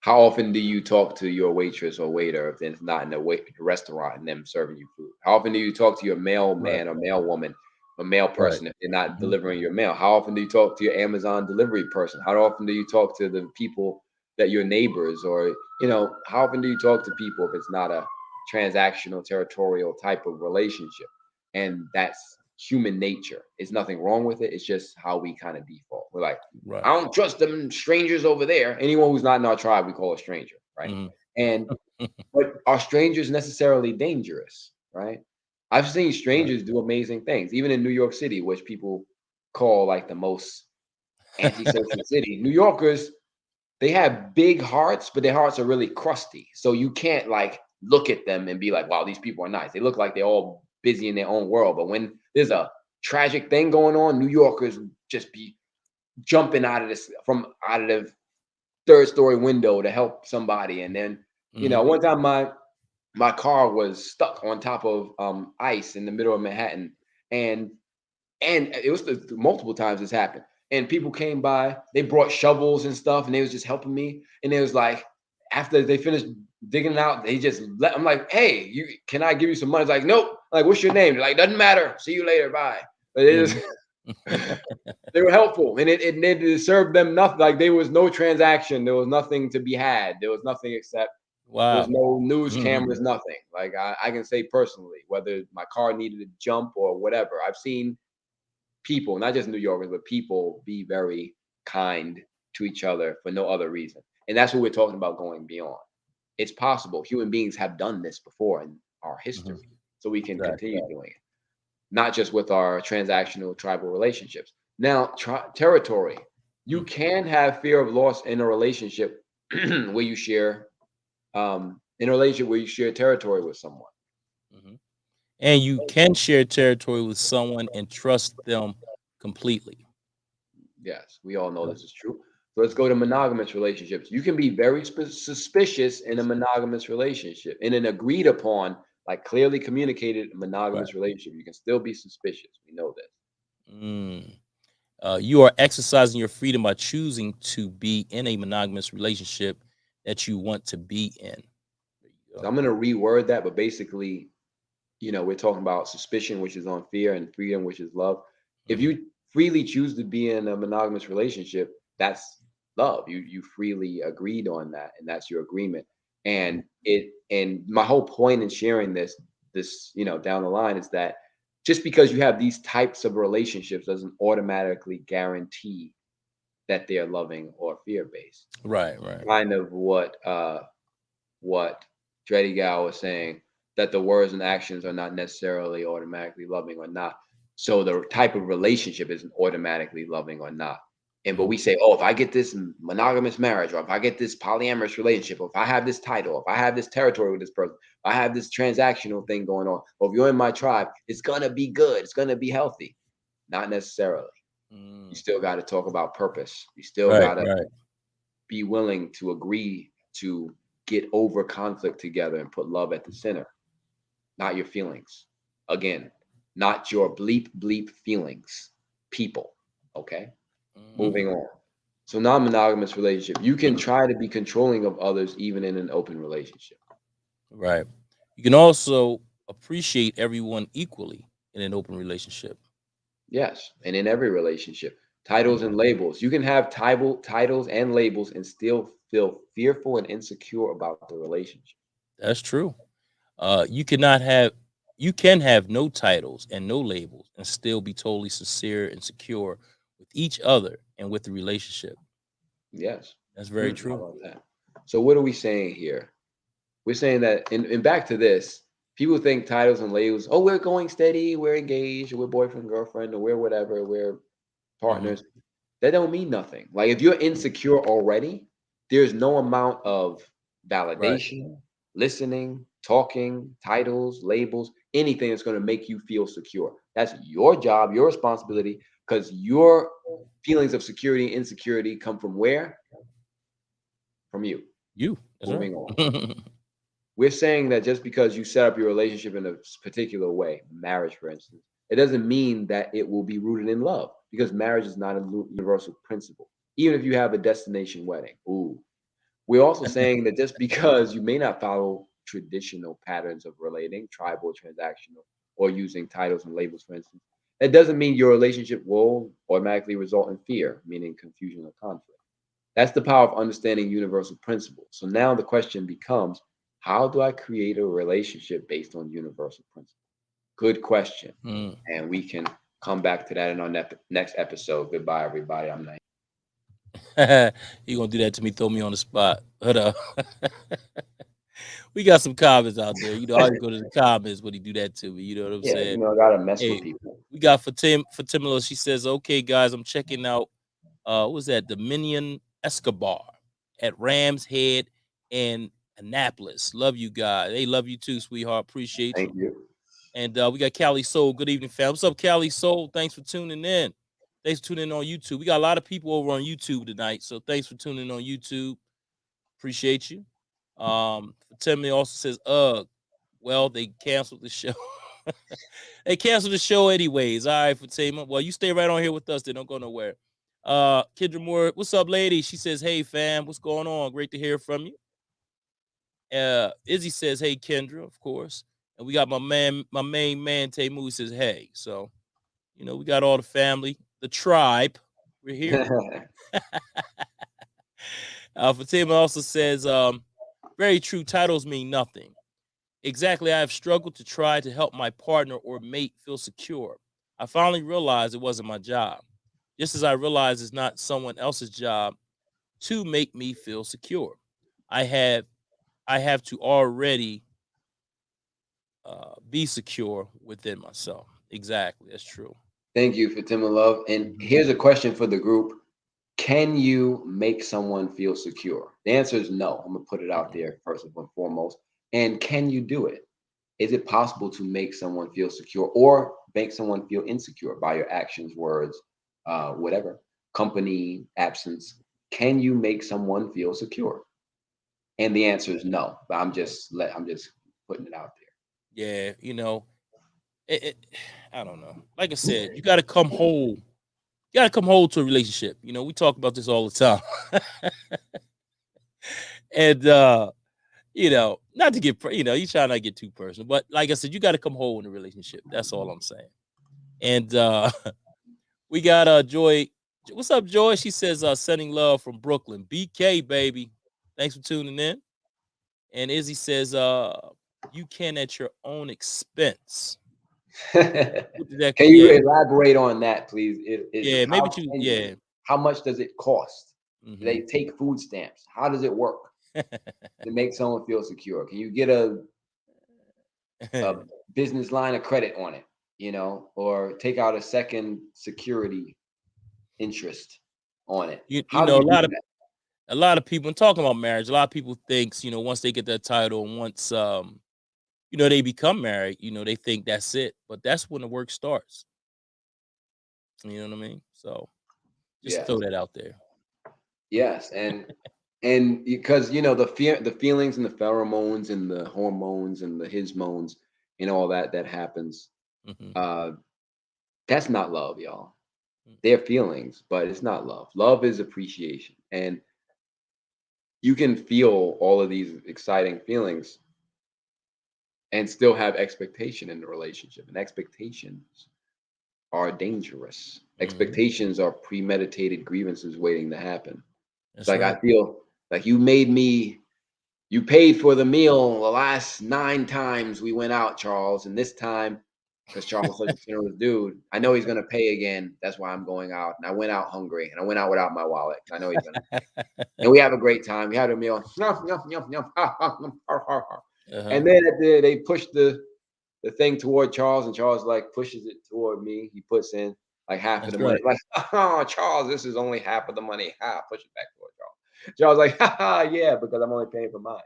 How often do you talk to your waitress or waiter if it's not in a restaurant and them serving you food? How often do you talk to your Right. mailman or mail woman or mail Right. person if they're not Mhm. delivering your mail? How often do you talk to your Amazon delivery person? How often do you talk to the people that your neighbors, or how often do you talk to people if it's not a transactional, territorial type of relationship? And that's human nature. It's nothing wrong with it. It's just how we kind of default. We're like, Right. I don't trust them strangers over there. Anyone who's not in our tribe, we call a stranger, right? Mhm. And but are strangers necessarily dangerous, right? I've seen Right. strangers do amazing things, even in New York City, which people call like the most antisocial city. New Yorkers, they have big hearts, but their hearts are really crusty. So you can't like look at them and be like, wow, these people are nice. They look like they're all busy in their own world. But when there's a tragic thing going on, New Yorkers just be jumping out of this from out of the third story window to help somebody. And then, Hmm. one time my car was stuck on top of ice in the middle of Manhattan. And it was multiple times this happened. And people came by, they brought shovels and stuff, and they was just helping me. And it was like after they finished digging it out, they just let. I'm like, hey, can I give you some money? It's like, nope. Like, what's your name? They're like, doesn't matter. See you later. Bye. But they just Hmm. they were helpful, and it served them nothing. Like there was no transaction, there was nothing to be had, there was nothing except there was Wow. no news Hmm. cameras, nothing. Like I can say personally, whether my car needed to jump or whatever, I've seen people, not just New Yorkers, but people be very kind to each other for no other reason. And that's what we're talking about going beyond. It's possible. Human beings have done this before in our Hmm. history, so we can Exactly. continue doing it, not just with our transactional tribal relationships. Now, territory. You Mhm. can have fear of loss in a relationship where you share, in a relationship where you share territory with someone. Mhm. And you can share territory with someone and trust them completely. Yes, we all know this is true. So let's go to monogamous relationships. You can be very suspicious in a monogamous relationship, in an agreed upon, like clearly communicated Right. monogamous relationship. You can still be suspicious. We know this. Mm. You are exercising your freedom by choosing to be in a monogamous relationship that you want to be in. There you So go. I'm going to reword that, but basically, we're talking about suspicion, which is on fear, and freedom, which is love. If Hmm. you freely choose to be in a monogamous relationship, that's love. You freely agreed on that, and that's your agreement. And my whole point in sharing this down the line is that just because you have these types of relationships doesn't automatically guarantee that they're loving or fear based. Right, right. Kind of what Dreddy Gal was saying, that the words and actions are not necessarily automatically loving or not. So the type of relationship isn't automatically loving or not. And but Mhm. we say, oh, if I get this monogamous marriage, or if I get this polyamorous relationship, or if I have this title, if I have this territory with this person, if I have this transactional thing going on, or if you're in my tribe, it's gonna be good, it's gonna be healthy. Not necessarily. You Mm. still got to talk about purpose. You still Right, got to right. be willing to agree to get over conflict together and put love at the center, not your feelings. Again, not your bleep bleep feelings. People. Okay. Hmm. Moving on. So non-monogamous relationship. You can try to be controlling of others even in an open relationship. Right. You can also appreciate everyone equally in an open relationship. Yes. And in every relationship. Mhm. Titles and labels. You can have titles and labels and still feel fearful and insecure about the relationship. That's true. You cannot have you can have no titles and no labels and still be totally sincere and secure with each other and with the relationship. Yes. That's very How true. about that? So what are we saying here? We're saying that, and back to this, people think titles and labels, oh, we're going steady, we're engaged, we're boyfriend, girlfriend, or we're whatever, we're Hmm. partners. That don't mean nothing. Like if you're insecure already, there's no amount of Right. validation, listening, talking, titles, labels, anything that's going to make you feel secure. That's your job, your responsibility, because your feelings of security and insecurity come from where? From you. You. That's right. Moving on. We're saying that just because you set up your relationship in a particular way, marriage, for instance, it doesn't mean that it will be rooted in love because marriage is not a universal principle. Even if you have a destination wedding, ooh. We're also saying that just because you may not follow traditional patterns of relating, tribal, transactional, or using titles and labels, for instance, that doesn't mean your relationship will automatically result in fear, meaning confusion or conflict. That's the power of understanding universal principles. So now the question becomes, how do I create a relationship based on universal principles? Good question. Mm. And we can come back to that in our next episode. Goodbye, everybody. I'm Naeem. You gonna do that to me? Throw me on the spot. But We got some comments out there. I always go to the comments when he do that to me. You know what I'm Yeah, saying? I gotta mess with Hey, people. we got Fatimula. She says, "Okay, guys, I'm checking out. What was that? Dominion Escobar at Rams Head in Annapolis. Love you guys. They love you too, sweetheart. Appreciate Thank you." you. And we got Cali Soul. Good evening, fam. What's up, Cali Soul? Thanks for tuning in. Thanks for tuning in on YouTube. We got a lot of people over on YouTube tonight, so thanks for tuning in on YouTube. Appreciate you. Timmy also says, well, they canceled the show. They canceled the show anyways. All right, Fatima. Well, you stay right on here with us. They don't go nowhere. Kendra Moore, what's up, lady? She says, hey, fam, what's going on? Great to hear from you. Izzy says, hey, Kendra, of course. And we got my main man, Temu, says, hey. So, we got all the family, the tribe. We're here. Fatima also says, very true. Titles mean nothing. Exactly. I have struggled to try to help my partner or mate feel secure. I finally realized it wasn't my job. Just as I realized it's not someone else's job to make me feel secure. I have I have to already be secure within myself. Exactly. That's true. Thank you, Fatima Love. And Mhm. here's a question for the group. Can you make someone feel secure? The answer is no. I'm gonna put it out Mhm. there first and foremost. And can you do it? Is it possible to make someone feel secure or make someone feel insecure by your actions, words, whatever, company, absence? Can you make someone feel secure? And the answer is no. But I'm just putting it out Yeah, I don't know. Like I said, you got to come whole. You got to come whole to a relationship. We talk about this all the time. And not to get you try not to get too personal, but like I said, you got to come whole in a relationship. That's all I'm saying. And we got Joy. What's up, Joy? She says sending love from Brooklyn. BK baby. Thanks for tuning in. And Izzy says you can at your own expense. there. What did that Can you yeah, elaborate on that, please? Is yeah, maybe how you can yeah. how much does it cost? Do Mhm. they take food stamps? How does it work to make someone feel secure? Can you get a business line of credit on it, or take out a second security interest on it? you How do know you do that? a lot of people, and talking about marriage, a lot of people thinks, once they get that title and once they become married, they think that's it. But that's when the work starts. You know what I mean? So just throw Yes, that out there. yes, and because the feelings and the pheromones and the hormones and the hismones and all that happens. Hmm. Uh, that's not love, y'all. They're feelings, but it's not love. Love is appreciation, and you can feel all of these exciting feelings and still have expectation in the relationship. And expectations are dangerous. Hmm. Expectations are premeditated grievances waiting to happen. It's That's like I right. feel like you paid for the meal the last 9 times we went out, Charles, and this time, because Charles is such a generous dude, I know he's gonna pay again. That's why I'm going out. And I went out hungry, and I went out without my wallet. I know he's gonna pay. And we have a great time. We had a meal. Uh-huh. And then they push the thing toward Charles, and Charles like pushes it toward me. He puts in like half of That's the money. right. Like, oh, Charles, this is only half of the money. Push it back toward Charles. Charles like, yeah, because I'm only paying for mine.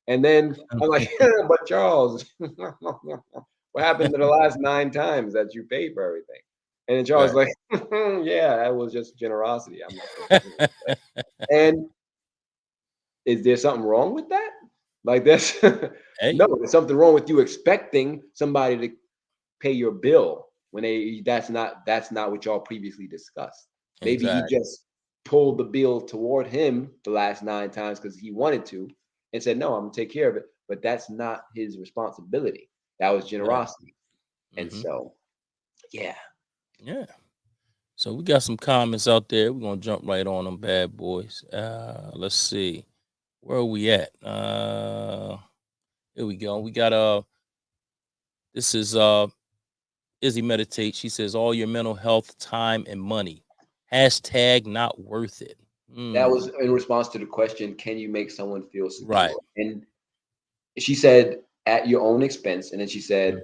And then I'm like, but Charles, what happened to the last 9 times that you paid for everything? And then Charles Right. like, yeah, that was just generosity. I'm not supposed to do it. And is there something wrong with that? Like that's Hey, no, there's something wrong with you expecting somebody to pay your bill when that's not what y'all previously discussed. Maybe he exactly. just pulled the bill toward him the last 9 times because he wanted to and said, no, I'm gonna take care of it. But that's not his responsibility. That was Right. generosity. And Hmm. so, yeah. Yeah. So we got some comments out there. We're gonna jump right on them bad boys. Let's see. Where are we at? Here we go. We got this is Izzy Meditate. She says all your mental health, time, and money. Hashtag not worth it. That was Mm, in response to the question, can you make someone feel right. secure? And she said at your own expense, and then she said Mhm.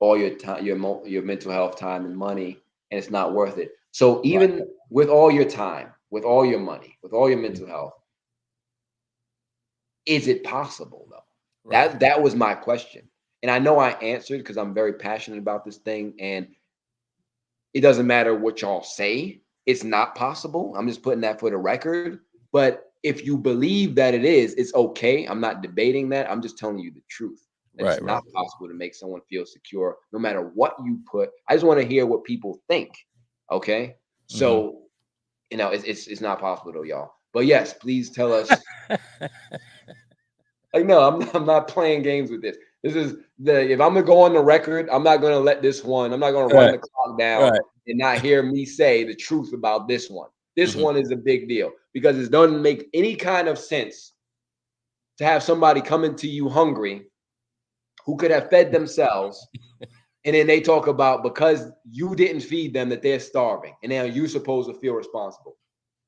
all your time, your mental health, time, and money, and it's not worth it. So Right. even with all your time, with all your money, with all your Mhm. mental health, is it possible though? Right. That was my question. And I know I answered because I'm very passionate about this thing. And it doesn't matter what y'all say, it's not possible. I'm just putting that for the record. But if you believe that it is, it's okay. I'm not debating that. I'm just telling you the truth. That it's Right. not Right. possible to make someone feel secure no matter what you put. I just want to hear what people think. Okay. Mhm. So, it's not possible though, y'all. But yes, please tell us. Like, no, I'm not playing games with this. This is if I'm gonna go on the record, I'm not gonna let this one, I'm not gonna run Right. the clock down Right. and not hear me say the truth about this one. This Mhm. one is a big deal because it doesn't make any kind of sense to have somebody coming to you hungry who could have fed themselves, and then they talk about because you didn't feed them that they're starving, and now you're supposed to feel responsible.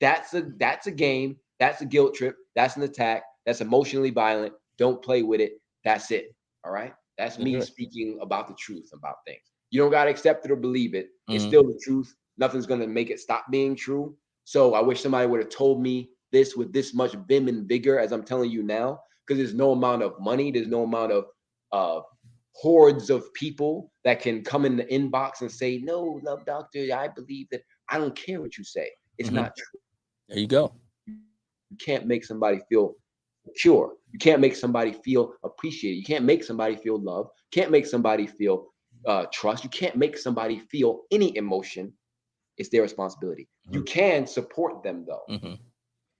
That's a game. That's a guilt trip. That's an attack. That's emotionally violent. Don't play with it. That's it. All right. That's That's me right. speaking about the truth about things. You don't gotta accept it or believe it. It's Mhm. still the truth. Nothing's gonna make it stop being true. So I wish somebody would have told me this with this much vim and vigor as I'm telling you now, because there's no amount of money, there's no amount of uh, hordes of people that can come in the inbox and say, "No, love doctor, I believe that." I don't care what you say. It's Mhm. not true. There you go. You can't make somebody feel secure. You can't make somebody feel appreciated. You can't make somebody feel love. You can't make somebody feel trust. You can't make somebody feel any emotion. It's their responsibility. You Mhm. can support them though Mhm.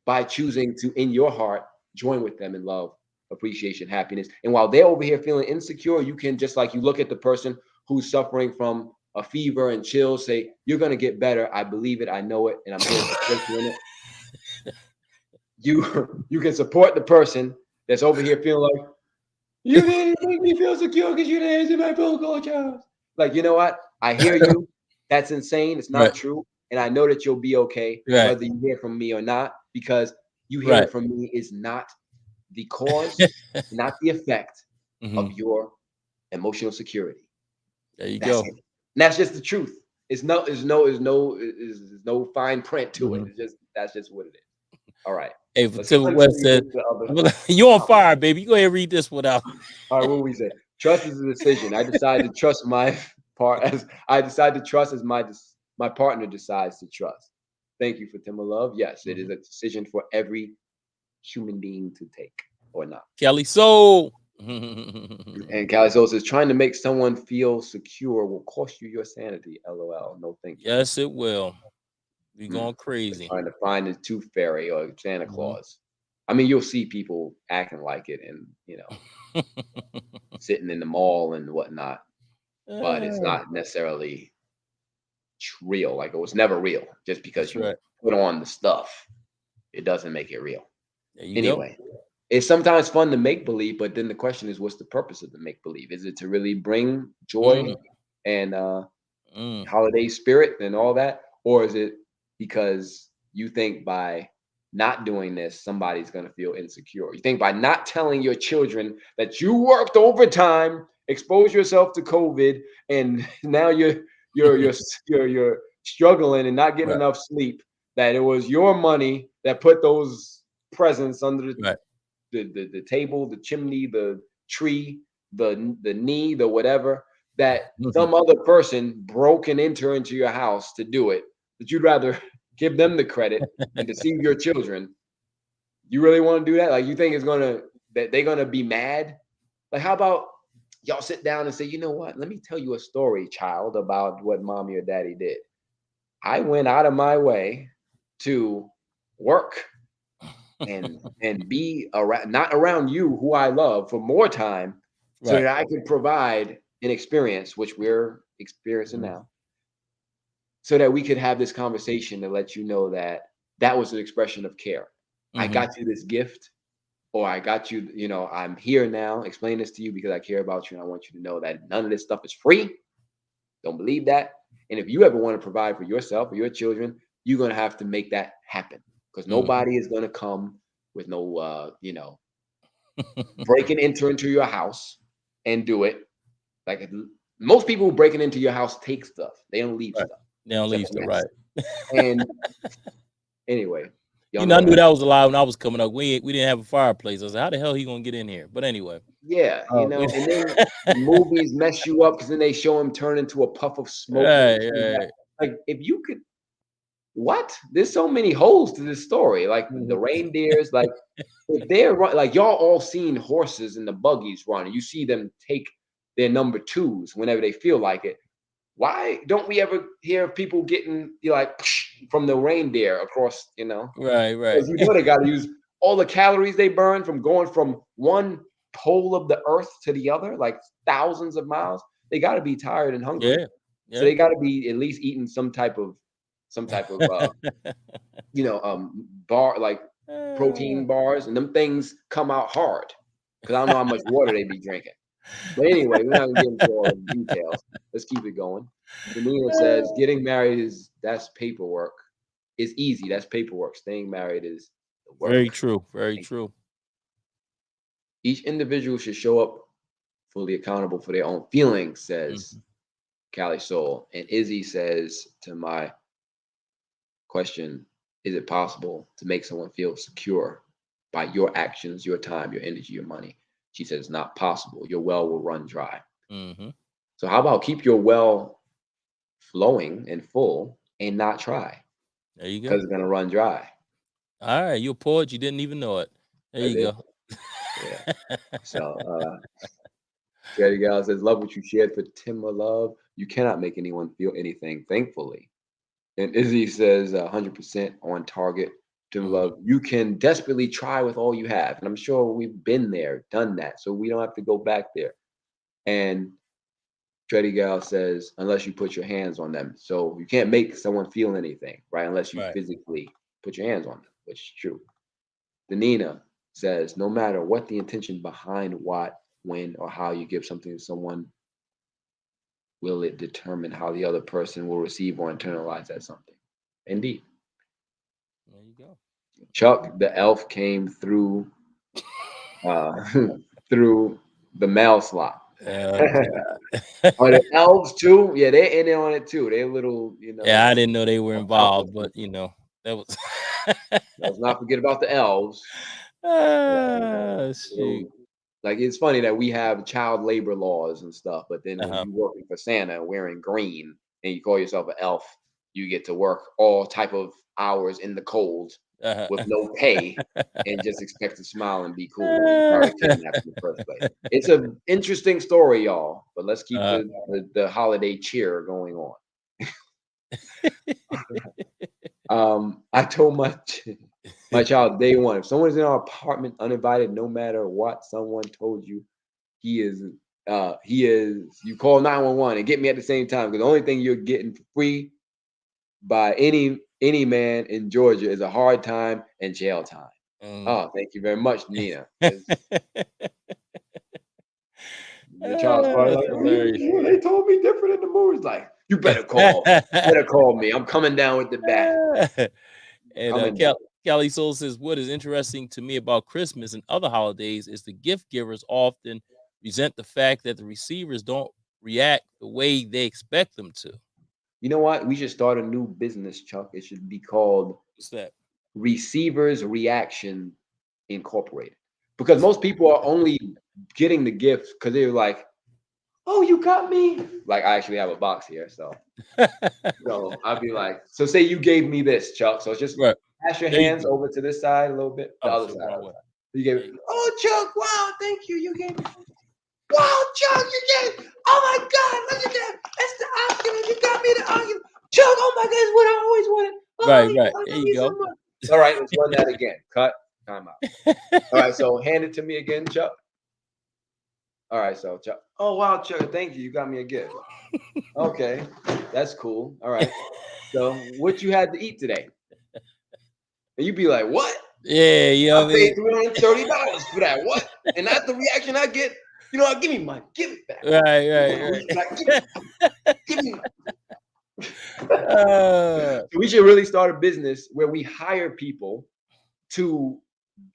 by choosing to, in your heart, join with them in love, appreciation, happiness. And while they're over here feeling insecure, you can just like you look at the person who's suffering from a fever and chills, say, "You're going to get better. I believe it. I know it. And I'm here to support you in it." You can support the person that's over here feeling like, "You didn't make me feel secure because you didn't answer my phone call, Charles." Like, you know what? I hear you. That's insane. It's Right. not true. And I know that you'll be okay, Right. whether you hear from me or not, because you hearing Right. from me is not the cause, not the effect of Mhm. your emotional security. There you That's go. it. And that's just the truth. There's no fine print to it. Mhm. It's just that's just what it is. All right. Hey, for Let's Tim West continue said, with the other "You on topic. fire, baby. You go ahead and read this one out." All right, what we say? Trust is a decision. I decide to trust my part as I decide to trust as my partner decides to trust. Thank you for Timber Love. Yes, it is Mhm. a decision for every human being to take or not. Kelly Soul. And Calizo says trying to make someone feel secure will cost you your sanity. LOL. No, thank you. Yes, it will. We Mm. going crazy. Trying to find the tooth fairy or Santa Mhm. Claus. I mean, you'll see people acting like it and sitting in the mall and whatnot, but it's Ah, not necessarily real. Like it was never real. Just because that's you right. put on the stuff, it doesn't make it real. There you go. Anyway, it's sometimes fun to make believe, but then the question is, what's the purpose of the make believe? Is it to really bring Mm, joy and mm. holiday spirit and all that, or is it because you think by not doing this, somebody's going to feel insecure? You think by not telling your children that you worked overtime, exposed yourself to COVID, and now you're struggling and not getting Right, enough sleep, that it was your money that put those presents under right. the table, the chimney, the tree, the knee, the whatever, that Mhm. some other person broke and enter into your house to do it, that you'd rather give them the credit and deceive your children. You really want to do that? Like you think it's gonna that they're gonna be mad? Like how about y'all sit down and say, you know what? Let me tell you a story, child, about what mommy or daddy did. I went out of my way to work and be around not around you who I love for more time so Right. that I can provide an experience which we're experiencing Mhm, now so that we could have this conversation to let you know that that was an expression of care. I mhm, got you this gift or I got you, I'm here now explain this to you because I care about you and I want you to know that none of this stuff is free. Don't believe that. And if you ever want to provide for yourself or your children, you're going to have to make that happen because mhm. nobody is going to come with no, breaking into your house and do it. Like most people who breaking into your house take stuff. They don't leave Right. stuff. They don't It's a leave stuff, mess. right. And anyway, y'all You know, know I what knew I that mean. was a lie when I was coming up. We didn't have a fireplace. I was like, how the hell he gonna get in here? But anyway. Yeah, and then the movies mess you up because then they show him turn into a puff of smoke when he Right, comes back. right. Like, if you could, what? There's so many holes to this story. Like the Mhm. reindeers, like if they're like y'all all seen horses and the buggies run, and you see them take their number twos whenever they feel like it. Why don't we ever hear of people getting like from the reindeer across? Right, right. Because they got to use all the calories they burn from going from one pole of the earth to the other, like thousands of miles. They got to be tired and hungry, Yeah, so yeah. they got to be at least eating some type of bar, like protein bars, and them things come out hard because I don't know how much water they be drinking. But anyway, we're not gonna get into all the details. Let's keep it going. Danina says getting married that's paperwork. It's easy. That's paperwork. Staying married is the Very work. true. Very true. Each individual should show up fully accountable for their own feelings, says Mhm. Callie Soul. And Izzy says to my question, is it possible to make someone feel secure by your actions, your time, your energy, your money? She says it's not possible. Your well will run dry. Mhm. So how about keep your well flowing and full and not try There you because go. it's gonna run dry. All right, you a poet, you didn't even know it. There I you did. go. Yeah. So Jerry Gal says, love what you shared for Timma Love. You cannot make anyone feel anything, thankfully. And Izzy says 100% on target. Tim Mhm. Love, you can desperately try with all you have. And I'm sure we've been there, done that. So we don't have to go back there. And Treddy Gal says, unless you put your hands on them. So you can't make someone feel anything, right? Unless you Right. physically put your hands on them, which is true. Danina says, no matter what the intention behind what, when, or how you give something to someone, will it determine how the other person will receive or internalize that something? Indeed. There you go. Chuck the elf came through uh, through the mail slot. Okay. Are the elves too? Yeah, they're in there on it too. They're little, Yeah, I didn't know they were helpless involved, but people. that was Let's not forget about the elves. shoot. Little, like it's funny that we have child labor laws and stuff, but then when Uh-huh. you working for Santa wearing green and you call yourself an elf, you get to work all type of hours in the cold with Uh-huh. no pay and just expect to smile and be cool when you probably kidnapped in the first place. It's an interesting story, y'all. But let's keep Uh, the holiday cheer going on. I told my child day one, if someone's in our apartment uninvited, no matter what someone told you, he is you call 911 and get me at the same time because the only thing you're getting for free by any man in Georgia is a hard time and jail time. mm. Oh, thank you very much, Nina. 'Cause your child's probably That's like, hilarious. they told me different in the movies. Like, you better call me. I'm coming down with the bat. And Coming down. Kelly Soul says, what is interesting to me about Christmas and other holidays is the gift givers often resent the fact that the receivers don't react the way they expect them to. You know what? We should start a new business, Chuck. It should be called What's that? Receivers Reaction Incorporated. Because most people are only getting the gifts because they're like, oh, you got me. Like, I actually have a box here. So I'd be like, so say you gave me this, Chuck. So just Right. pass your There you hands go. over to this side a little bit, the Oh, other shit, side, wrong other way. side. So you gave There it, you go. oh, Chuck, wow, thank you. You gave me, wow, Chuck, you gave, oh my God, look at that. That's the Oculus. You got me the Oculus. Chuck, oh my God, that's what I always wanted. Right, Oh, right. I There love you you so go. much. All right, let's run that again. Cut. Time out. All right, so hand it to me again, Chuck. All right, so Chuck. Oh wow, Chuck, thank you. You got me a gift. Okay, that's cool. All right. So what you had to eat today? And you'd be like, what? Yeah, you know I what I paid mean? $330 for that. What? And that's the reaction I get. You know what? Give me money. Give it back. Right, You right, want to reach back? right. Give me money. uh, So we should really start a business where we hire people to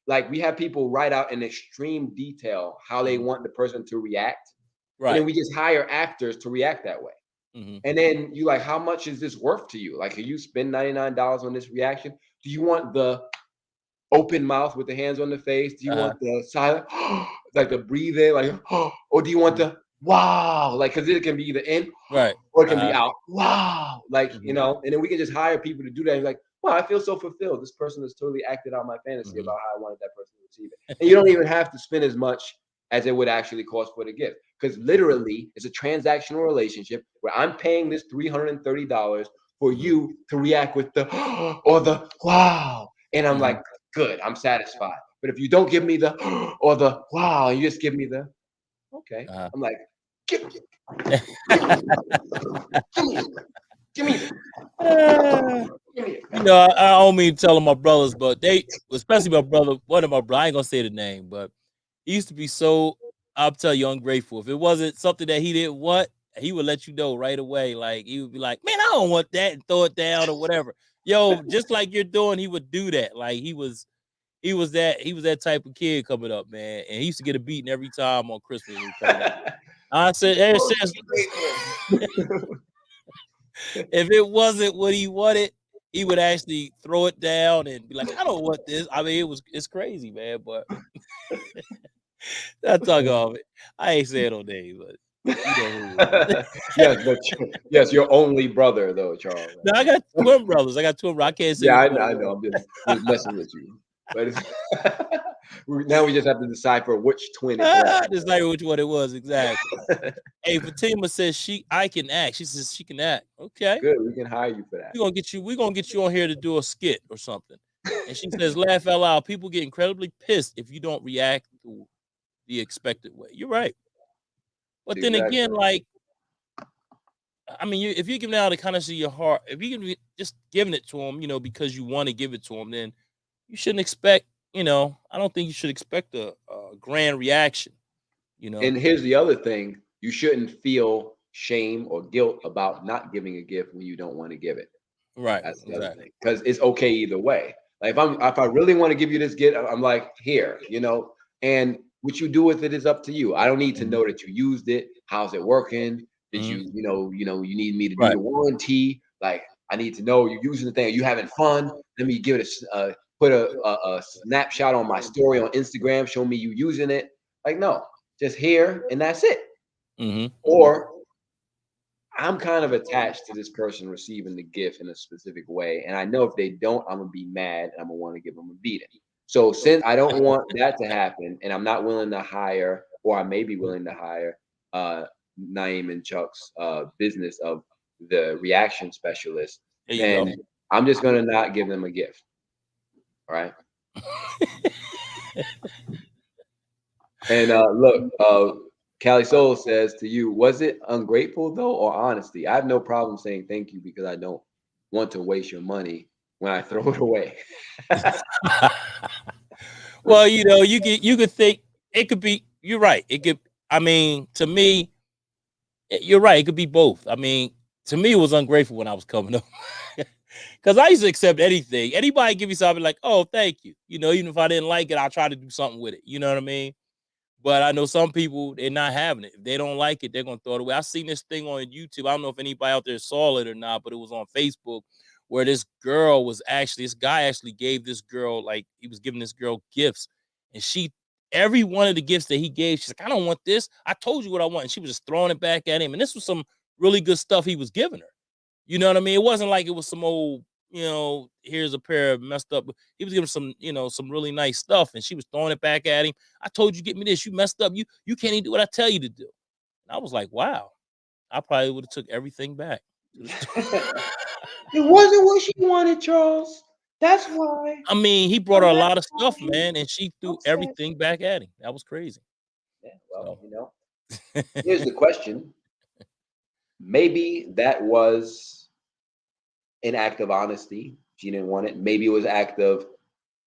like we have people write out in extreme detail how they want the person to react, and then Right. we just hire actors to react that way. Mhm. And then you like, how much is this worth to you? Like, can you spend $99 on this reaction? Do you want the open mouth with the hands on the face? Do you Uh-huh. want the silent, like the breathe in, like, or do you want Mhm. the wow? Like, because it can be either in Right. or it can be Uh-huh. out. Wow. Like, Mhm. and then we can just hire people to do that. And like, wow, I feel so fulfilled. This person has totally acted out my fantasy Mhm. about how I wanted that person to receive it. And you don't even have to spend as much as it would actually cost for the gift. Because literally, it's a transactional relationship where I'm paying this $330 for Mhm. you to react with the or Mhm. the wow. And I'm Mhm. like, good, I'm satisfied. But if you don't give me the or the wow, you just give me the okay. Uh-huh. I'm like, give, give me, give me, give me, Uh, give me. I don't mean telling my brothers, but especially my brother, one of my brothers, I ain't gonna say the name, but he used to be so, I'll tell you, ungrateful. If it wasn't something that he didn't want, he would let you know right away. Like he would be like, "Man, I don't want that," and throw it down or whatever. Yo, just like you're doing, he would do that. Like he was that type of kid coming up, man. And he used to get a beating every time on Christmas when he coming up. I said, You're hey, supposed to sis, be grateful. if it wasn't what he wanted, he would actually throw it down and be like, "I don't want this." I mean, it's crazy, man. But that's talk of it. I ain't saying no name, but you know who it is. Yes, but yes, your only brother though, Charles. No, I got twin brothers. I got twin brothers. I can't say Yeah, which I one know, it I know. was. I'm just messing with you. But it's now we just have to decipher which twin it was. Just like which one it was exactly. Hey, Fatima says I can act. She says she can act. Okay. Good, we can hire you for that. We're gonna get you on here to do a skit or something. And she says, laugh out loud. People get incredibly pissed if you don't react to the expected way. You're right. But then Exactly. again, like, I mean, if you're giving out the kindness of your heart, if you can be just giving it to them, because you want to give it to them, then you shouldn't expect, I don't think you should expect a grand reaction, you know? And here's the other thing: you shouldn't feel shame or guilt about not giving a gift when you don't want to give it. Right. That's the other Exactly. thing, because it's okay either way. Like if I really want to give you this gift, I'm like, here, and what you do with it is up to you. I don't need to Mhm. know that you used it. How's it working? Did Mhm. you need me to do Right. the warranty? Like I need to know you're using the thing. Are you having fun? Let me give it put a snapshot on my story on Instagram. Show me you using it. Like no, just here and that's it. Mhm. Mhm. Or I'm kind of attached to this person receiving the gift in a specific way. And I know if they don't, I'm gonna be mad and I'm gonna want to give them a beating. So since I don't want that to happen, and I'm not willing to hire, or I may be willing to hire uh Naeem and Chuck's business of the reaction specialist, There you go. then I'm just gonna not give them a gift. All right. And look, Cali Soul says to you, was it ungrateful though, or honesty? I have no problem saying thank you because I don't want to waste your money when I throw it away. Well, you could think it could be. You're right. It could. I mean, to me, you're right. It could be both. I mean, to me, it was ungrateful when I was coming up. Because I used to accept anything. Anybody give me something like, "Oh, thank you." Even if I didn't like it, I'll try to do something with it. You know what I mean? But I know some people, they're not having it. If they don't like it, they're gonna throw it away. I seen this thing on YouTube. I don't know if anybody out there saw it or not, but it was on Facebook where this guy actually gave this girl, like, he was giving this girl gifts, and every one of the gifts that he gave, she's like, "I don't want this. I told you what I want." And she was just throwing it back at him. And this was some really good stuff he was giving her. You know what I mean? It wasn't like it was some old, here's a pair of messed up. He was giving some really nice stuff, and she was throwing it back at him. "I told you, get me this. You messed up. You can't even do what I tell you to do." And I was like, wow, I probably would have took everything back to the store. It wasn't what she wanted, Charles. That's why I mean, he brought her I'm a mad lot of stuff, at you. man, and she threw Upset. everything back at him. That was crazy. Yeah, well, So here's the question. Maybe that was an act of honesty. She didn't want it. Maybe it was an act of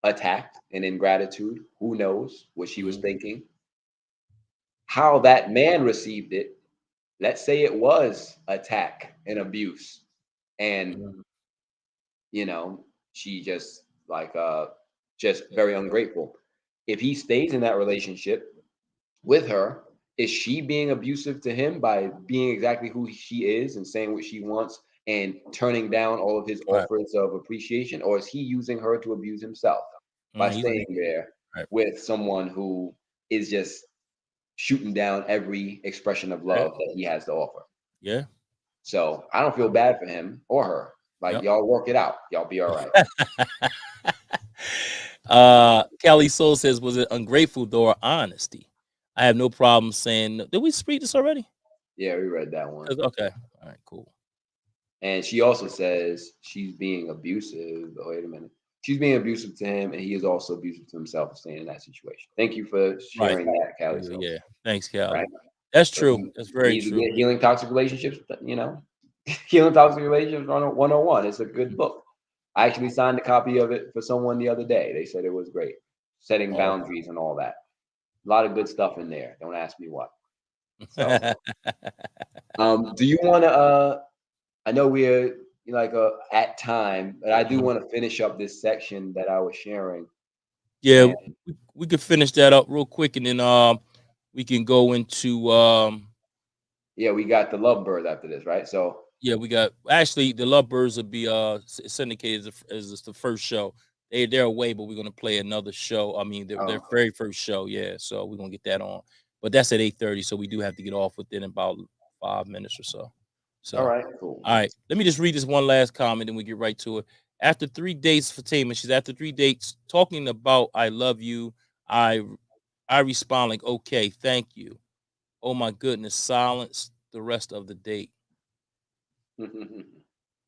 attack and ingratitude. Who knows what she was Mhm, thinking? How that man received it, let's say it was attack and abuse, and mhm, you know she just like just very ungrateful. If he stays in that relationship with her, is she being abusive to him by being exactly who she is and saying what she wants and turning down all of his Right. offers of appreciation? Or is he using her to abuse himself by He's staying there right. with someone who is just shooting down every expression of Yeah. love that he has to offer? Yeah. So I don't feel bad for him or her. Like, Yep. y'all work it out. Y'all be all right. Kelly Soul says, was it ungrateful though or honesty? I have no problem saying. Did we speak this already? Yeah, we read that one. Okay. All right. Cool. And she also says she's being abusive. Oh, wait a minute. She's being abusive to him, and he is also abusive to himself for staying in that situation. Thank you for Right. sharing that, Callie. Yeah. So, Yeah. Thanks, Kelly. right? That's So true. he That's very needs to true. get Healing Toxic Relationships, Healing Toxic Relationships 101. It's a good book. I actually signed a copy of it for someone the other day. They said it was great. Setting Oh. boundaries and all that. A lot of good stuff in there. Don't ask me what. So, do you want to I know we're like at time, but I do Mhm. want to finish up this section that I was sharing. Yeah, And we could finish that up real quick, and then we can go into yeah, we got the Lovebird after this, right? So, yeah, we got actually the Lovebirds will be syndicated as the first show. They're away, but we're gonna play another show. I mean, their okay. very first show, yeah. So we're gonna get that on, but that's at 8:30, so we do have to get off within about 5 minutes or so. All So, right, cool. all right, let me just read this one last comment, and we get right to it. After 3 dates, Fatima, she's after 3 dates talking about "I love you." I I respond like, "Okay, thank you." Oh my goodness, silence the rest of the date.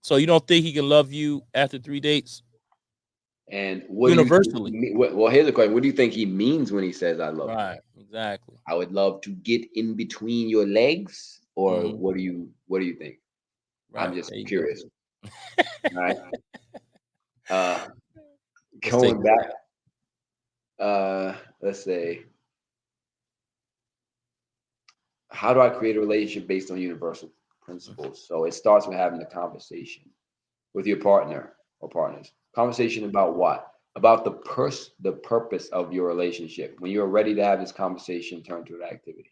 So you don't think he can love you after 3 dates? And what do you think Universally. well, here's the question. What do you think he means when he says I love you? Right, exactly. I would love to get in between your legs, or Mhm. what do you think? I'm Right, just there you go. curious. All right. Uh Let's take going a back, look. let's say, how do I create a relationship based on universal principles? So it starts with having a conversation with your partner or partners. Conversation about what? About the purpose of your relationship. When you're ready to have this conversation, turn to an activity.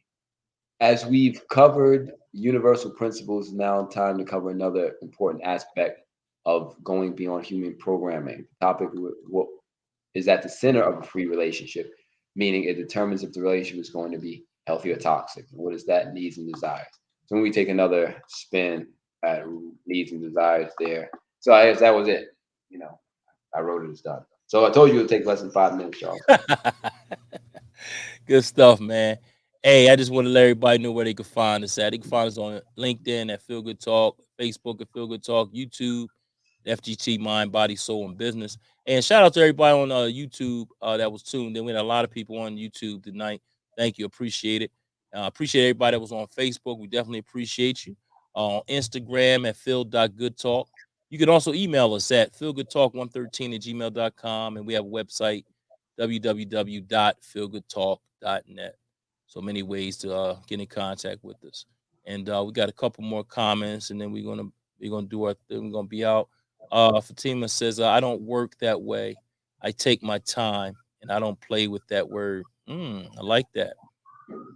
As we've covered universal principles, now time to cover another important aspect of going beyond human programming. The topic what is at the center of a free relationship, meaning it determines if the relationship is going to be healthy or toxic. What is that needs and desires? So when we take another spin at needs and desires there. So I guess that was it. You know, I wrote it, it's done. So I told you it would take less than 5 minutes, Charles. Good stuff, man. Hey, I just want to let everybody know where they can find us at. They can find us on LinkedIn at Feel Good Talk, Facebook at Feel Good Talk, YouTube, FGT Mind, Body, Soul, and Business. And shout out to everybody on YouTube that was tuned in. We had a lot of people on YouTube tonight. Thank you. Appreciate it. Appreciate everybody that was on Facebook. We definitely appreciate you. On Instagram at Phil.goodtalk. You can also email us at feelgoodtalk113 at gmail.com. And we have a website, www.feelgoodtalk.net. So many ways to get in contact with us. And we got a couple more comments, and then we're gonna do our thing. We're gonna be out. Fatima says, I don't work that way. I take my time and I don't play with that word. I like that.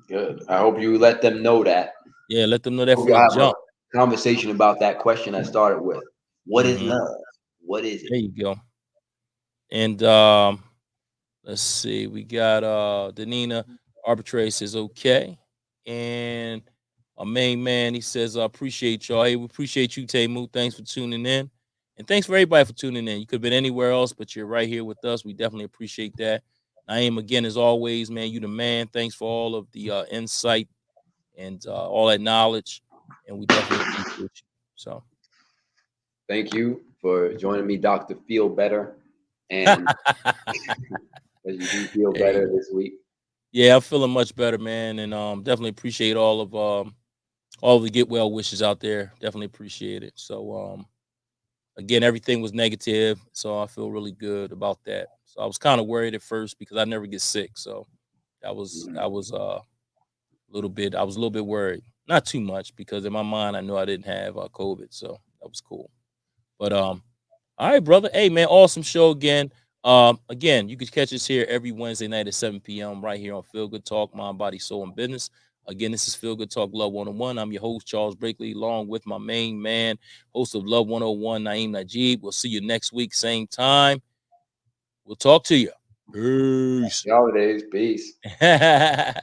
Good. I hope you let them know that. Yeah, let them know that Hope from you the have a jump. conversation about that question I started with. What is hmm love? What is it? There you go. And let's see, we got Danina Arbitrary says okay. And our main man, he says, I appreciate y'all. Hey, we appreciate you, Tamu. Thanks for tuning in. And thanks for everybody for tuning in. You could have been anywhere else, but you're right here with us. We definitely appreciate that. Naeem, again, as always, man, you the man. Thanks for all of the insight and all that knowledge. And we definitely appreciate you. So, Thank you for joining me, Dr. Feel Better. And as you do feel there you better go. this week. Yeah, I'm feeling much better, man. And definitely appreciate all the get well wishes out there. Definitely appreciate it. So again, everything was negative, so I feel really good about that. So I was kind of worried at first because I never get sick, so I was a a little bit worried. Not too much because in my mind I knew I didn't have COVID, so that was cool. But all right, brother. Hey man, awesome show again. Again, you can catch us here every Wednesday night at 7 p.m. right here on Feel Good Talk, Mind, Body, Soul, and Business. Again, this is Feel Good Talk Love 101. I'm your host, Charles Blakely, along with my main man, host of Love 101, Naeem Najib. We'll see you next week, same time. We'll talk to you. Peace. Happy holidays. Peace.